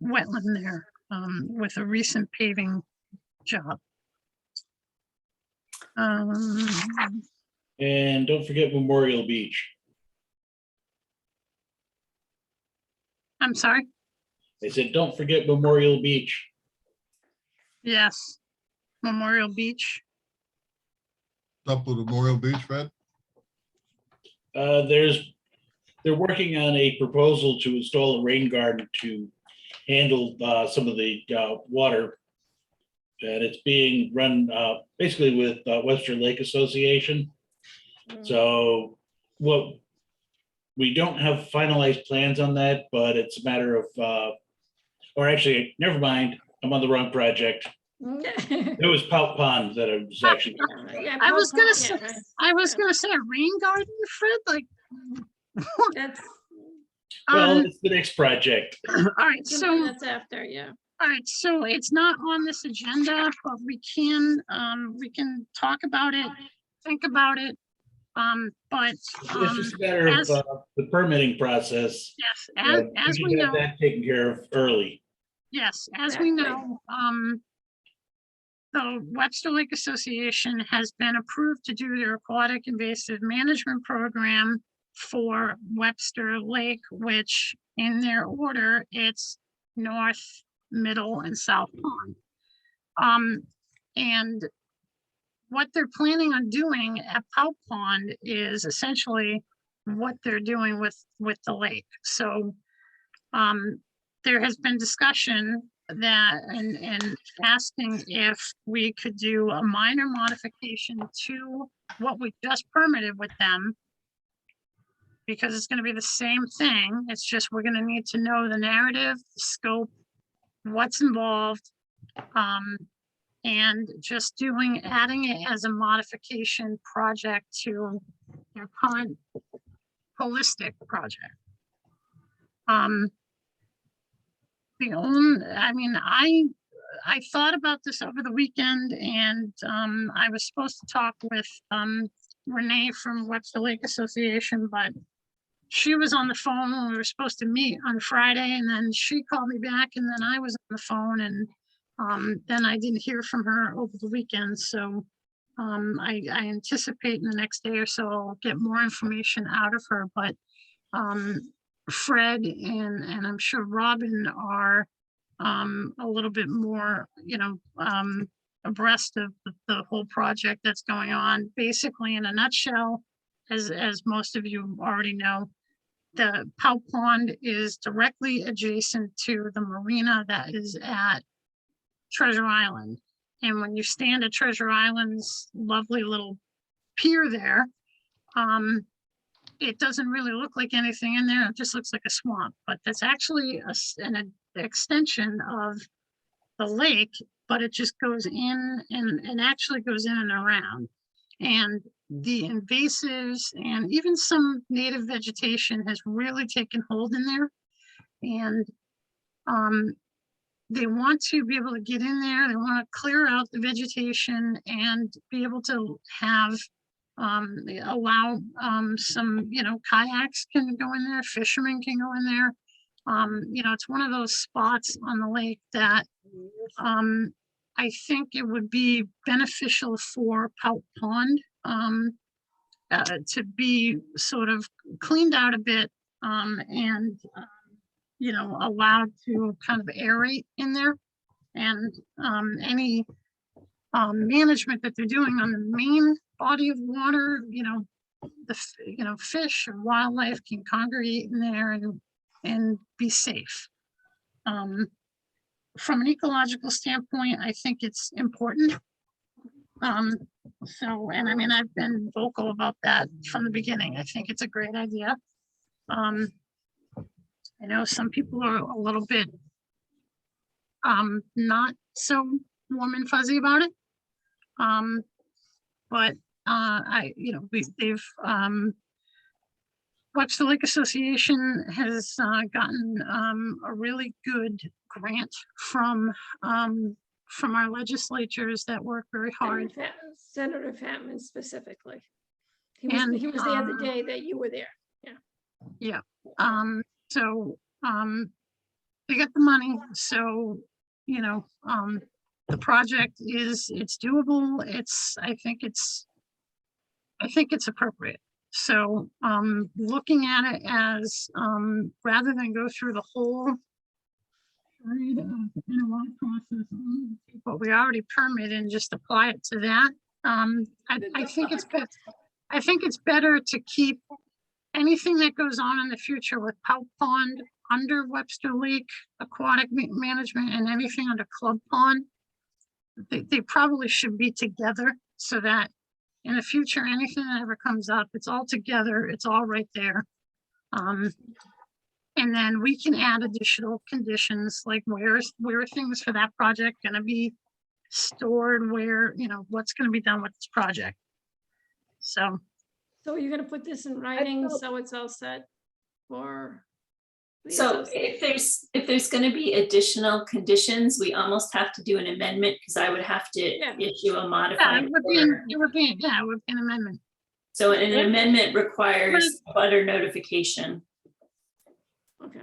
wetland there with a recent paving job. And don't forget Memorial Beach. I'm sorry. They said, don't forget Memorial Beach. Yes, Memorial Beach. Up with Memorial Beach, Fred? They're working on a proposal to install a rain garden to handle some of the water. And it's being run basically with Webster Lake Association. So we don't have finalized plans on that, but it's a matter of, or actually, never mind, I'm on the wrong project. It was Pout Pond that I was actually. I was gonna say a rain garden, Fred, like. That's, Well, it's the next project. All right, so, that's after, yeah. all right, so it's not on this agenda, but we can talk about it, think about it. But, It's just a matter of as- the permitting process. yes, And as we we should have know, that taken care of early. yes, as we Exactly. know, the Webster Lake Association has been approved to do their aquatic invasive management program for Webster Lake, which in their order, it's north, middle, and south pond. And what they're planning on doing at Pout Pond is essentially what they're doing with the lake. So there has been discussion that and asking if we could do a minor modification to what we just permitted with them, because it's going to be the same thing. It's just we're going to need to know the narrative, the scope, what's involved, and just adding it as a modification project to their current holistic project. I thought about this over the weekend, and I was supposed to talk with Renee from Webster Lake Association, but she was on the phone when we were supposed to meet on Friday, and then she called me back, and then I was on the phone, and then I didn't hear from her over the weekend. So I anticipate in the next day or so I'll get more information out of her. But Fred and I'm sure Robin are a little bit more, abreast of the whole project that's going on. Basically, in a nutshell, as most of you already know, the Pout Pond is directly adjacent to the marina that is at Treasure Island. And when you stand at Treasure Island's lovely little pier there, it doesn't really look like anything in there. It just looks like a swamp, but that's actually an extension of the lake, but it just goes in and actually goes in and around. And the invasives and even some native vegetation has really taken hold in there. And they want to be able to get in there. They want to clear out the vegetation and be able to have allow some, kayaks can go in there, fishermen can go in there. It's one of those spots on the lake that I think it would be beneficial for Pout Pond to be sort of cleaned out a bit and allowed to kind of aerate in there. And any management that they're doing on the main body of water, fish and wildlife can congregate in there and be safe. From an ecological standpoint, I think it's important. So, and I mean, I've been vocal about that from the beginning. I think it's a great idea. I know some people are a little bit not so warm and fuzzy about it. But they've Webster Lake Association has gotten a really good grant from our legislatures that work very hard. Senator Fatman specifically. He And, was there the day that you were there. Yeah. So they got the money. So, the project it's doable. I think it's appropriate. So looking at it as rather than go through the whole NOI process, but we already permit and just apply it to that. I think it's better to keep anything that goes on in the future with Pout Pond under Webster Lake Aquatic Management and anything under Club Pond. They probably should be together so that in the future, anything that ever comes up, it's all together, it's all right there. And then we can add additional conditions like where are things for that project gonna be stored, where, what's gonna be done with this project. So So you're gonna put this in writing, so it's all set for. the So association? if there's gonna be additional conditions, we almost have to do an amendment because I would have to Yeah. issue a yeah, modified it would be order. an amendment. So an amendment requires butter notification. Okay.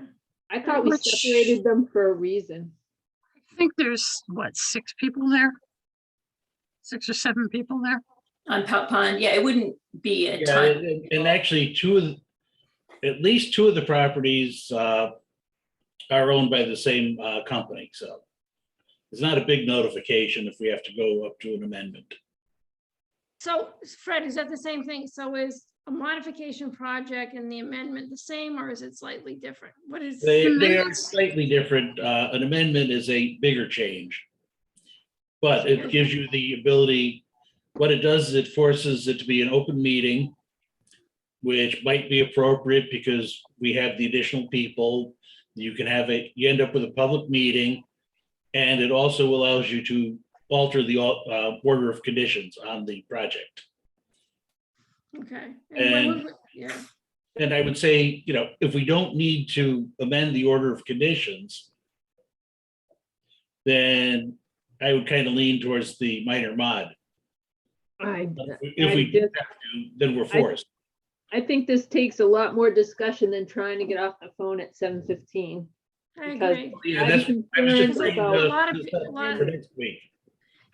I thought we Which- separated them for a reason. I think there's, 6 people there? 6 or 7 people there? On Pout Pond, yeah, it wouldn't be a Yeah, ton. and actually at least two of the properties are owned by the same company, so it's not a big notification if we have to go up to an amendment. So Fred, is that the same thing? So is a modification project and the amendment the same, or is it slightly different? What is? They are Amendments- slightly different. An amendment is a bigger change. But it gives you the ability, what it does is it forces it to be an open meeting, which might be appropriate because we have the additional people. You can have you end up with a public meeting. And it also allows you to alter the order of conditions on the project. Okay. And- Yeah, And I would say, if we don't need to amend the order of conditions, then I would kind of lean towards the minor mod. If we do have to, then we're forced. I think this takes a lot more discussion than trying to get off the phone at 7:15. I Because- agree. Yeah, that's, I was just bringing A lot of this pe- up a lot for of- next week.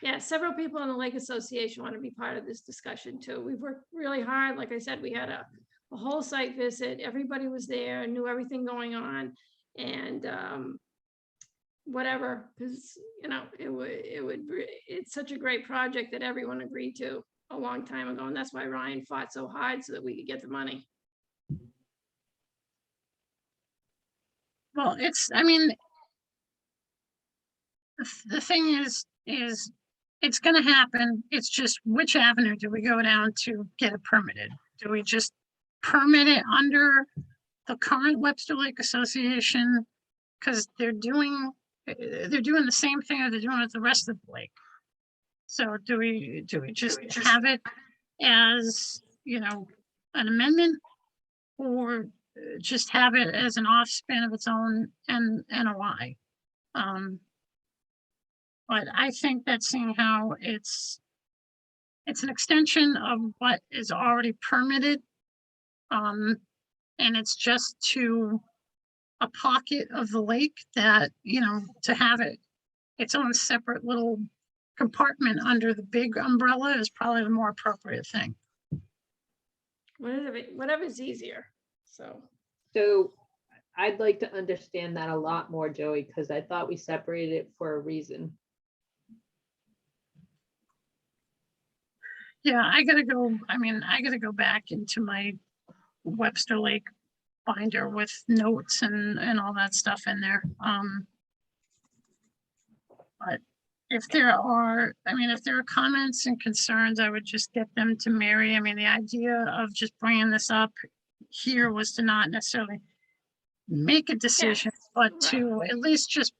Yeah, several people in the Lake Association want to be part of this discussion too. We've worked really hard. Like I said, we had a whole site visit. Everybody was there, knew everything going on. And whatever, because, it's such a great project that everyone agreed to a long time ago. And that's why Ryan fought so hard so that we could get the money. Well, the thing is it's gonna happen. It's just which avenue do we go down to get it permitted? Do we just permit it under the current Webster Lake Association? Because they're doing the same thing that they're doing with the rest of the lake. So do we just have it as, an amendment? Or just have it as an off-spin of its own and NOI? But I think that seeing how it's an extension of what is already permitted. And it's just to a pocket of the lake that, to have it its own separate little compartment under the big umbrella is probably the more appropriate thing. Whatever's easier, so. So I'd like to understand that a lot more, Joey, because I thought we separated it for a reason. Yeah, I gotta go, I mean, I gotta go back into my Webster Lake binder with notes and all that stuff in there. But if there are, I mean, if there are comments and concerns, I would just get them to Mary. I mean, the idea of just bringing this up here was to not necessarily make a decision, but to at least just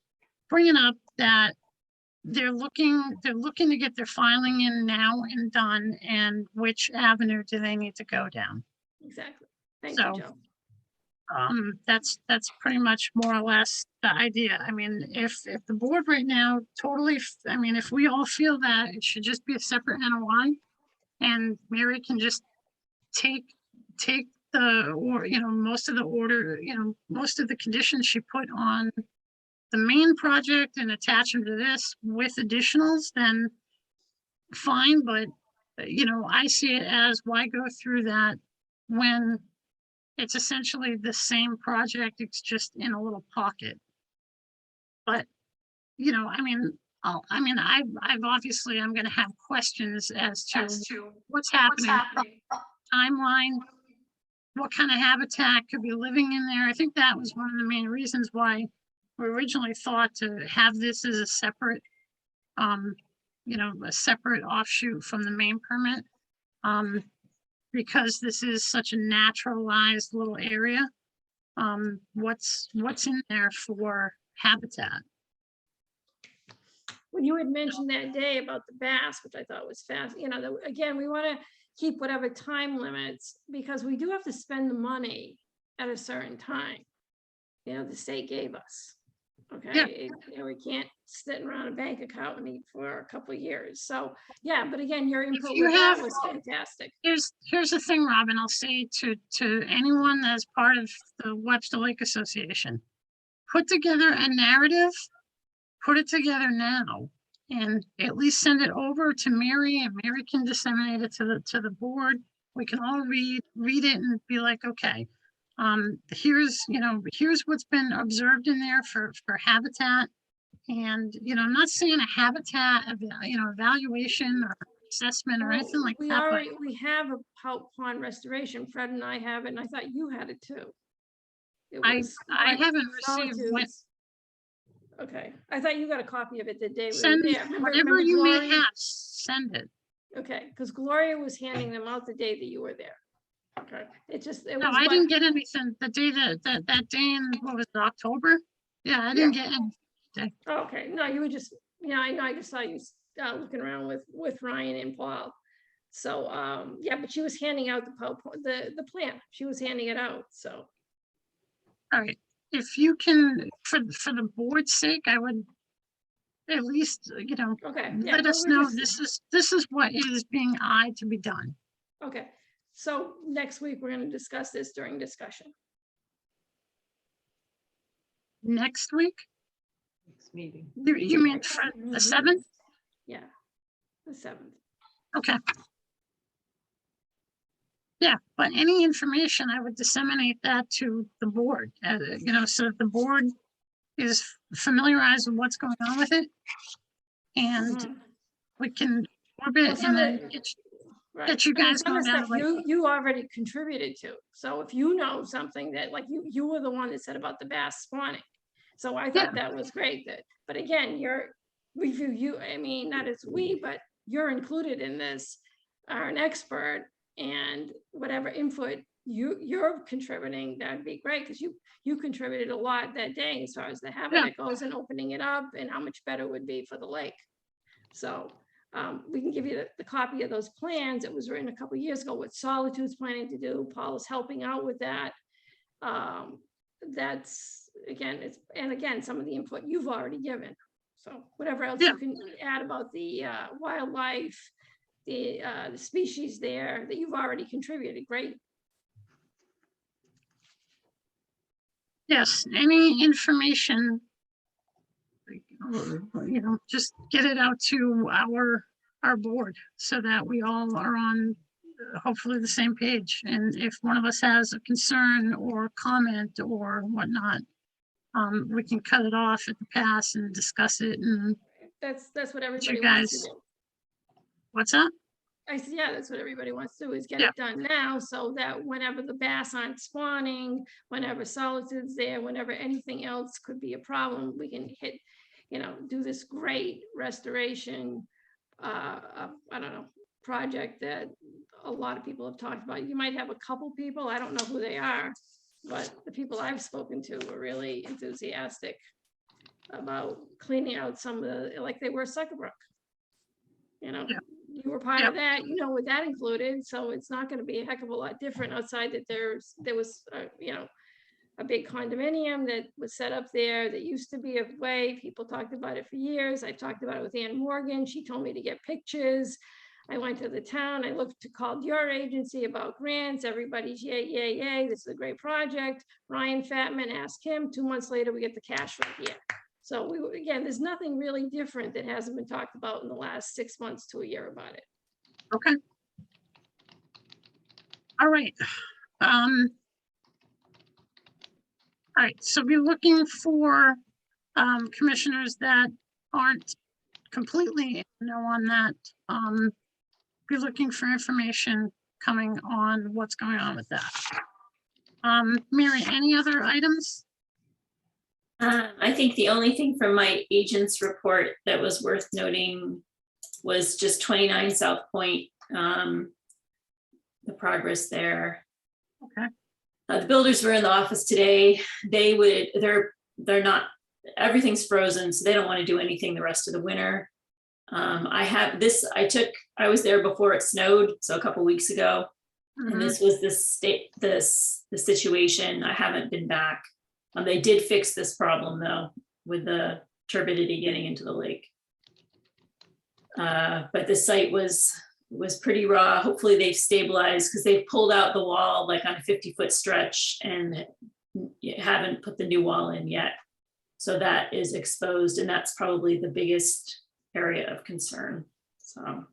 bring it up that they're looking to get their filing in now and done, and which avenue do they need to go down? Exactly. Thank So, you, Joe. that's pretty much more or less the idea. I mean, if the board right now totally, I mean, if we all feel that it should just be a separate NOI, and Mary can just take the, or, you know, most of the order, you know, most of the conditions she put on the main project and attach them to this with additionals, then fine, but you know, I see it as, why go through that when it's essentially the same project, it's just in a little pocket. But, you know, I mean, I've obviously, I'm gonna have questions as to what's happening, timeline, what kind of habitat could be living in there. I think that was one of the main reasons why we originally thought to have this as a separate, you know, a separate offshoot from the main permit. Because this is such a naturalized little area. What's in there for habitat? When you had mentioned that day about the bass, which I thought was fast, you know, that, again, we want to keep whatever time limits, because we do have to spend the money at a certain time. You know, the state gave us. Okay, you know, we can't sit around a bank account and eat for a couple of years. So, yeah, but again, your input you with that have- was fantastic. Here's the thing, Robin, I'll say to anyone that's part of the Webster Lake Association, put together a narrative, put it together now, and at least send it over to Mary, and Mary can disseminate it to the board. We can all read it and be like, okay, here's, you know, here's what's been observed in there for habitat. And, you know, I'm not saying a habitat, you know, evaluation or assessment or anything like We that, but already, we have a pout pond restoration. Fred and I have it, and I thought you had it too. It was I haven't received what, Solitude's. Okay, I thought you got a copy of it the day we were send me there. Remember- whatever remember you may Gloria? have, send it. Okay, because Gloria was handing them out the day that you were there. Okay, it No, was I what- didn't get anything the day that day in, what was it, October? Yeah, I didn't get any. Okay, no, you were just, you know, I just saw you looking around with Ryan and Paul. So, yeah, but she was handing out the plan. She was handing it out, so. All right, if you can, for the board's sake, I would at least, you know, Okay. yeah, let but us we're know just- this is what is being eyed to be done. Okay, so next week, we're gonna discuss this during discussion. Next week, Next meeting. you mean for the 7th? Yeah, the 7th. Okay. Yeah, but any information, I would disseminate that to the board, you know, so that the board is familiarized with what's going on with it. And Mhm. we can orbit Well, some and of then it- get Right. get you I mean, guys some of going the down stuff the right. you already contributed to. So if you know something that, like, you were the one that said about the bass spawning. So I thought that was great, but again, I mean, not as we, but you're included in this, are an expert, and whatever input you're contributing, that'd be great, because you contributed a lot that day as far as the habitat goes and opening it up and how much better it would be for the lake. So we can give you the copy of those plans. It was written a couple of years ago, what Solitude's planning to do. Paul is helping out with that. That's, again, some of the input you've already given. So whatever else you can add about the wildlife, the species there that you've already contributed, great. Yes, any information, you know, just get it out to our board so that we all are on hopefully the same page. And if one of us has a concern or comment or whatnot, we can cut it off at the pass and discuss it. And That's what you everybody wants guys, to do. what's that? I said, yeah, that's what everybody wants to do, is get Yeah. it done now, so that whenever the bass aren't spawning, whenever solitude's there, whenever anything else could be a problem, we can hit, do this great restoration, I don't know, project that a lot of people have talked about. You might have a couple people, I don't know who they are, but the people I've spoken to were really enthusiastic about cleaning out some of the, like they were Suckerbrook. Yeah. You were part of that, what that included, so it's not gonna be a heck of a lot different outside that there was, a big condominium that was set up there that used to be a way. People talked about it for years. I talked about it with Ann Morgan. She told me to get pictures. I went to the town. I called your agency about grants. Everybody's yay, yay, yay. This is a great project. Ryan Fatman asked him. 2 months later, we get the cash right here. So again, there's nothing really different that hasn't been talked about in the last 6 months to a year about it. Okay. All right. All right, so be looking for commissioners that aren't completely in the know on that. Be looking for information coming on what's going on with that. Mary, any other items? I think the only thing from my agent's report that was worth noting was just 29 South Point, the progress there. Okay. The builders were in the office today. They're not, everything's frozen, so they don't want to do anything the rest of the winter. I was there before it snowed, so a couple weeks ago, and this was the situation. I haven't been back. They did fix this problem though, with the turbidity getting into the lake. But the site was pretty raw. Hopefully they've stabilized, because they've pulled out the wall like on a 50-foot stretch and haven't put the new wall in yet. So that is exposed, and that's probably the biggest area of concern. So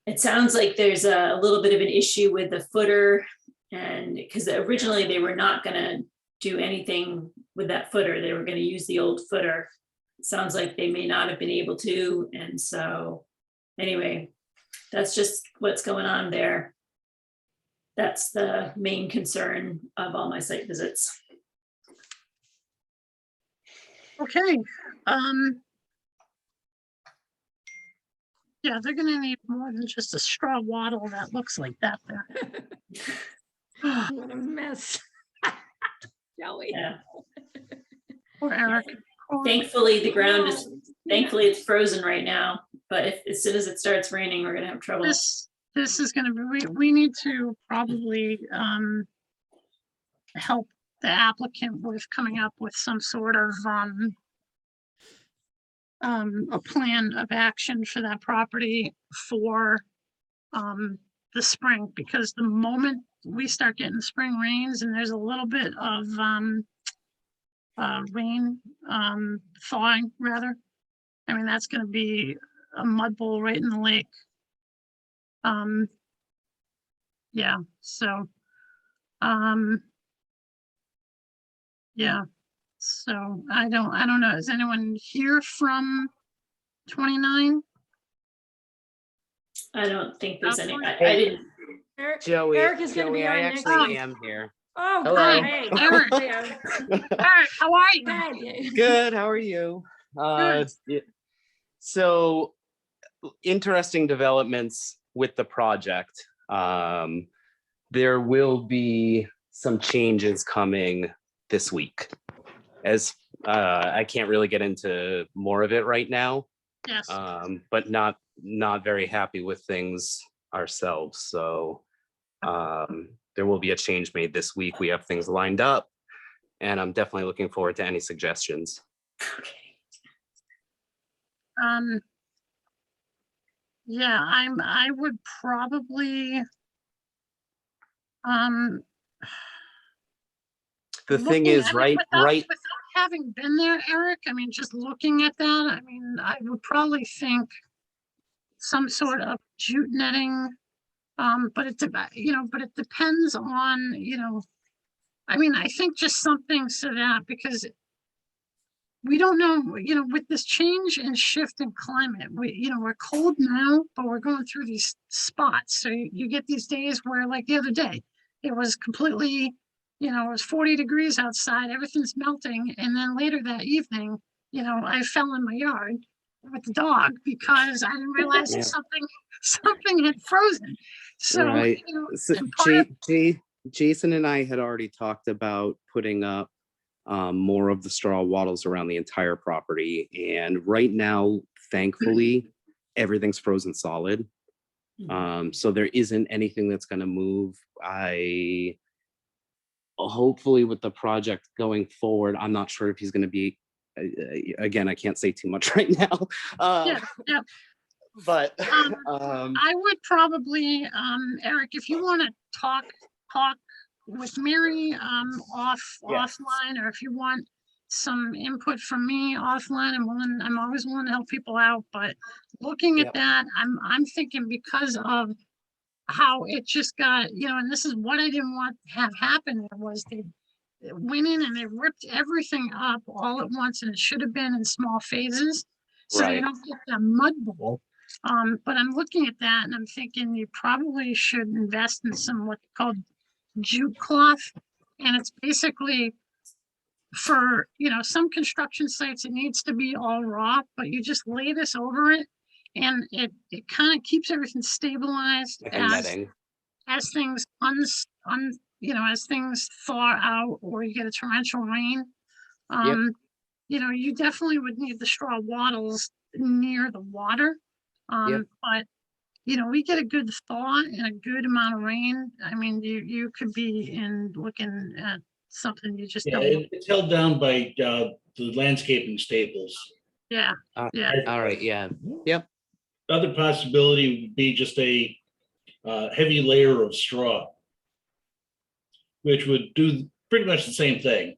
it sounds like there's a little bit of an issue with the footer, and because originally they were not gonna do anything with that footer. They were gonna use the old footer. It sounds like they may not have been able to, and so anyway, that's just what's going on there. That's the main concern of all my site visits. Okay. Yeah, they're gonna need more than just a straw wattle that looks like that there. What a mess. Joey. Yeah. Poor Eric. Thankfully, the ground is, thankfully it's frozen right now, but as soon as it starts raining, we're gonna have trouble. This is gonna be, we need to probably help the applicant with coming up with some sort of a plan of action for that property for the spring, because the moment we start getting spring rains and there's a little bit of rain, thawing rather, I mean, that's gonna be a mud bowl right in the lake. Yeah, so yeah, so I don't know, is anyone here from 29? I don't think there's any, I Hey. didn't, Joey, Eric is gonna be I on next actually week. am here. Oh, Hello. great. Eric. Yeah. Eric, how are you? Bad, yeah. Good, how are you? Yeah. So interesting developments with the project. There will be some changes coming this week. As I can't really get into more of it right now, Yes, but not very happy with things ourselves. So there will be a change made this week. We have things lined up, and I'm definitely looking forward to any suggestions. okay. yeah, I would probably The thing looking- is, I mean, right, without having been there, Eric, I mean, just looking at that, I mean, I would probably think some sort of jute netting, but it depends on, I mean, I think just something so that, because we don't know, with this change and shift in climate, we're cold now, but we're going through these spots. So you get these days where, like the other day, it was completely, it was 40 degrees outside, everything's melting. And then later that evening, I fell in my yard with the dog because I didn't realize that something had frozen. So, Right. So and part of, Jason and I had already talked about putting up more of the straw wattles around the entire property. And right now, thankfully, everything's frozen solid. So there isn't anything that's going to move. Hopefully with the project going forward, I'm not sure if he's going to be, again, I can't say too much right now. yeah. But I would probably, Eric, if you want to talk with Mary offline, or if you want some input from me offline, I'm always willing to help people out. But looking at that, I'm thinking, because of how it just got, and this is what I didn't want to have happen, was they went in and they ripped everything up all at once, and it should have been in small phases, so you Right. don't get that mud bowl. But I'm looking at that and I'm thinking you probably should invest in some what's called jute cloth. And it's basically for, some construction sites, it needs to be all raw, but you just lay this over it and it kind of keeps everything stabilized like a netting. as things as things thaw out or you get a torrential rain. You definitely would need the straw wattles near the water. But we get a good thaw and a good amount of rain. I mean, you could be looking at something you just Yeah, don't. it's held down by the landscaping staples. Yeah. Yeah. All right. Yeah. Yep. Other possibility would be just a heavy layer of straw, which would do pretty much the same thing.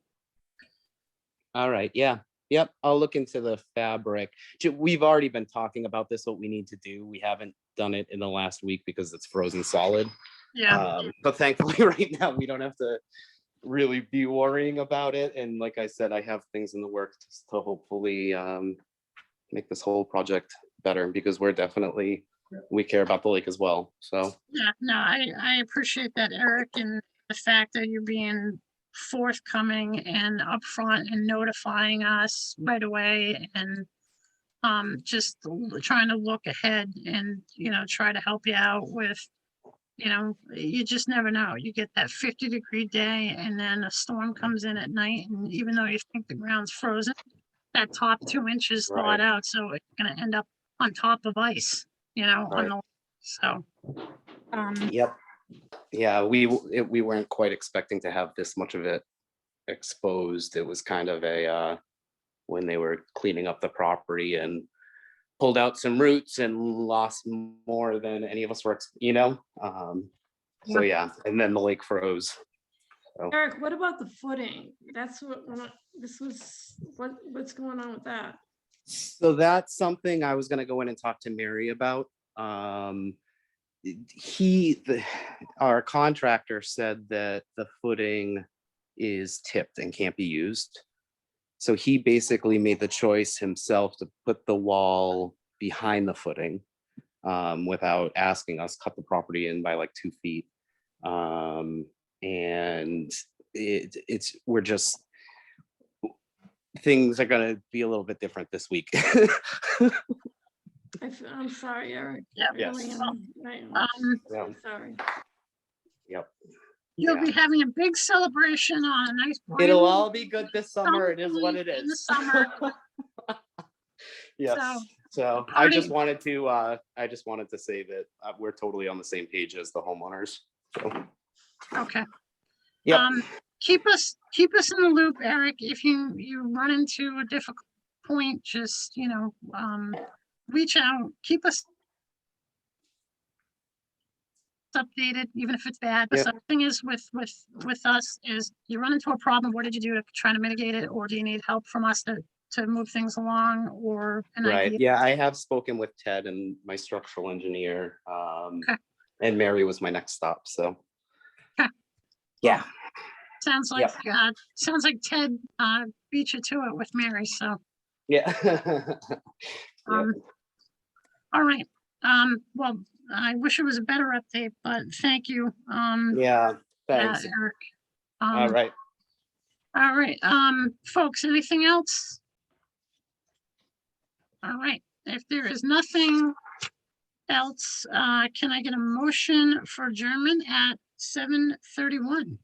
All right. Yeah. Yep. I'll look into the fabric. We've already been talking about this, what we need to do. We haven't done it in the last week because it's frozen solid. Yeah. But thankfully right now we don't have to really be worrying about it. And like I said, I have things in the works to hopefully make this whole project better, because we care about the lake as well. So Yeah. No, I appreciate that, Eric, and the fact that you're being forthcoming and upfront and notifying us right away, and just trying to look ahead and try to help you out with, you just never know. You get that 50-degree day and then a storm comes in at night, and even though you think the ground's frozen, that top 2 inches thawed Right. out, so it's going to end up on top of ice, on Right. the so yep. Yeah, we weren't quite expecting to have this much of it exposed. It was kind of a when they were cleaning up the property and pulled out some roots and lost more than any of us were, so yeah, and then the lake froze. So Eric, what about the footing? That's what's going on with that? So that's something I was going to go in and talk to Mary about. Our contractor said that the footing is tipped and can't be used. So he basically made the choice himself to put the wall behind the footing without asking us, cut the property in by like 2 feet. And we're just, things are going to be a little bit different this week. I'm sorry, Eric. Yeah. Yes. Really am. Yeah. I'm sorry. Yep. you'll Yeah. be having a big celebration on a nice. It'll bright all be good this summer. It is what it in the is. summer. Yes. So I just wanted to say that we're totally on the same page as the homeowners. So Okay. yep. Keep us in the loop, Eric. If you run into a difficult point, just reach out. Keep us updated, even if it's bad. Yep. The thing is with us is you run into a problem. What did you do to try to mitigate it, or do you need help from us to move things along, or an Right. idea? Yeah, I have spoken with Ted and my structural engineer. Okay. And Mary was my next stop. So Okay. yeah. Sounds like Ted beat you to it with Mary, so. Yeah. Um, all right, well, I wish it was a better update, but thank you. Yeah, thanks. Eric. All right. All right, folks, anything else? All right, if there is nothing else, can I get a motion for adjournment at 7:31?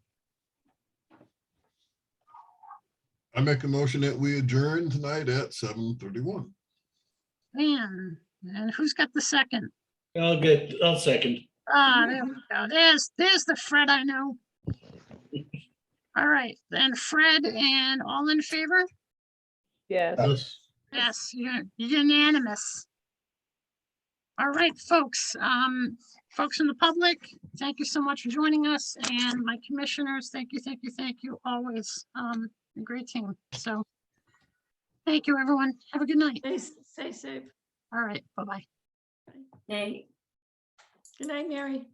I make a motion that we adjourn tonight at 7:31. Man, and who's got the second? I'll second. There we go. There's the Fred I know. All right, then Fred and all in favor? Yes. Yes. Yes, unanimous. All right, folks, folks in the public, thank you so much for joining us, and my commissioners, thank you, always, a great team, so. Thank you, everyone. Have a good night. Stay safe. All right, bye-bye. Hey. Good night, Mary.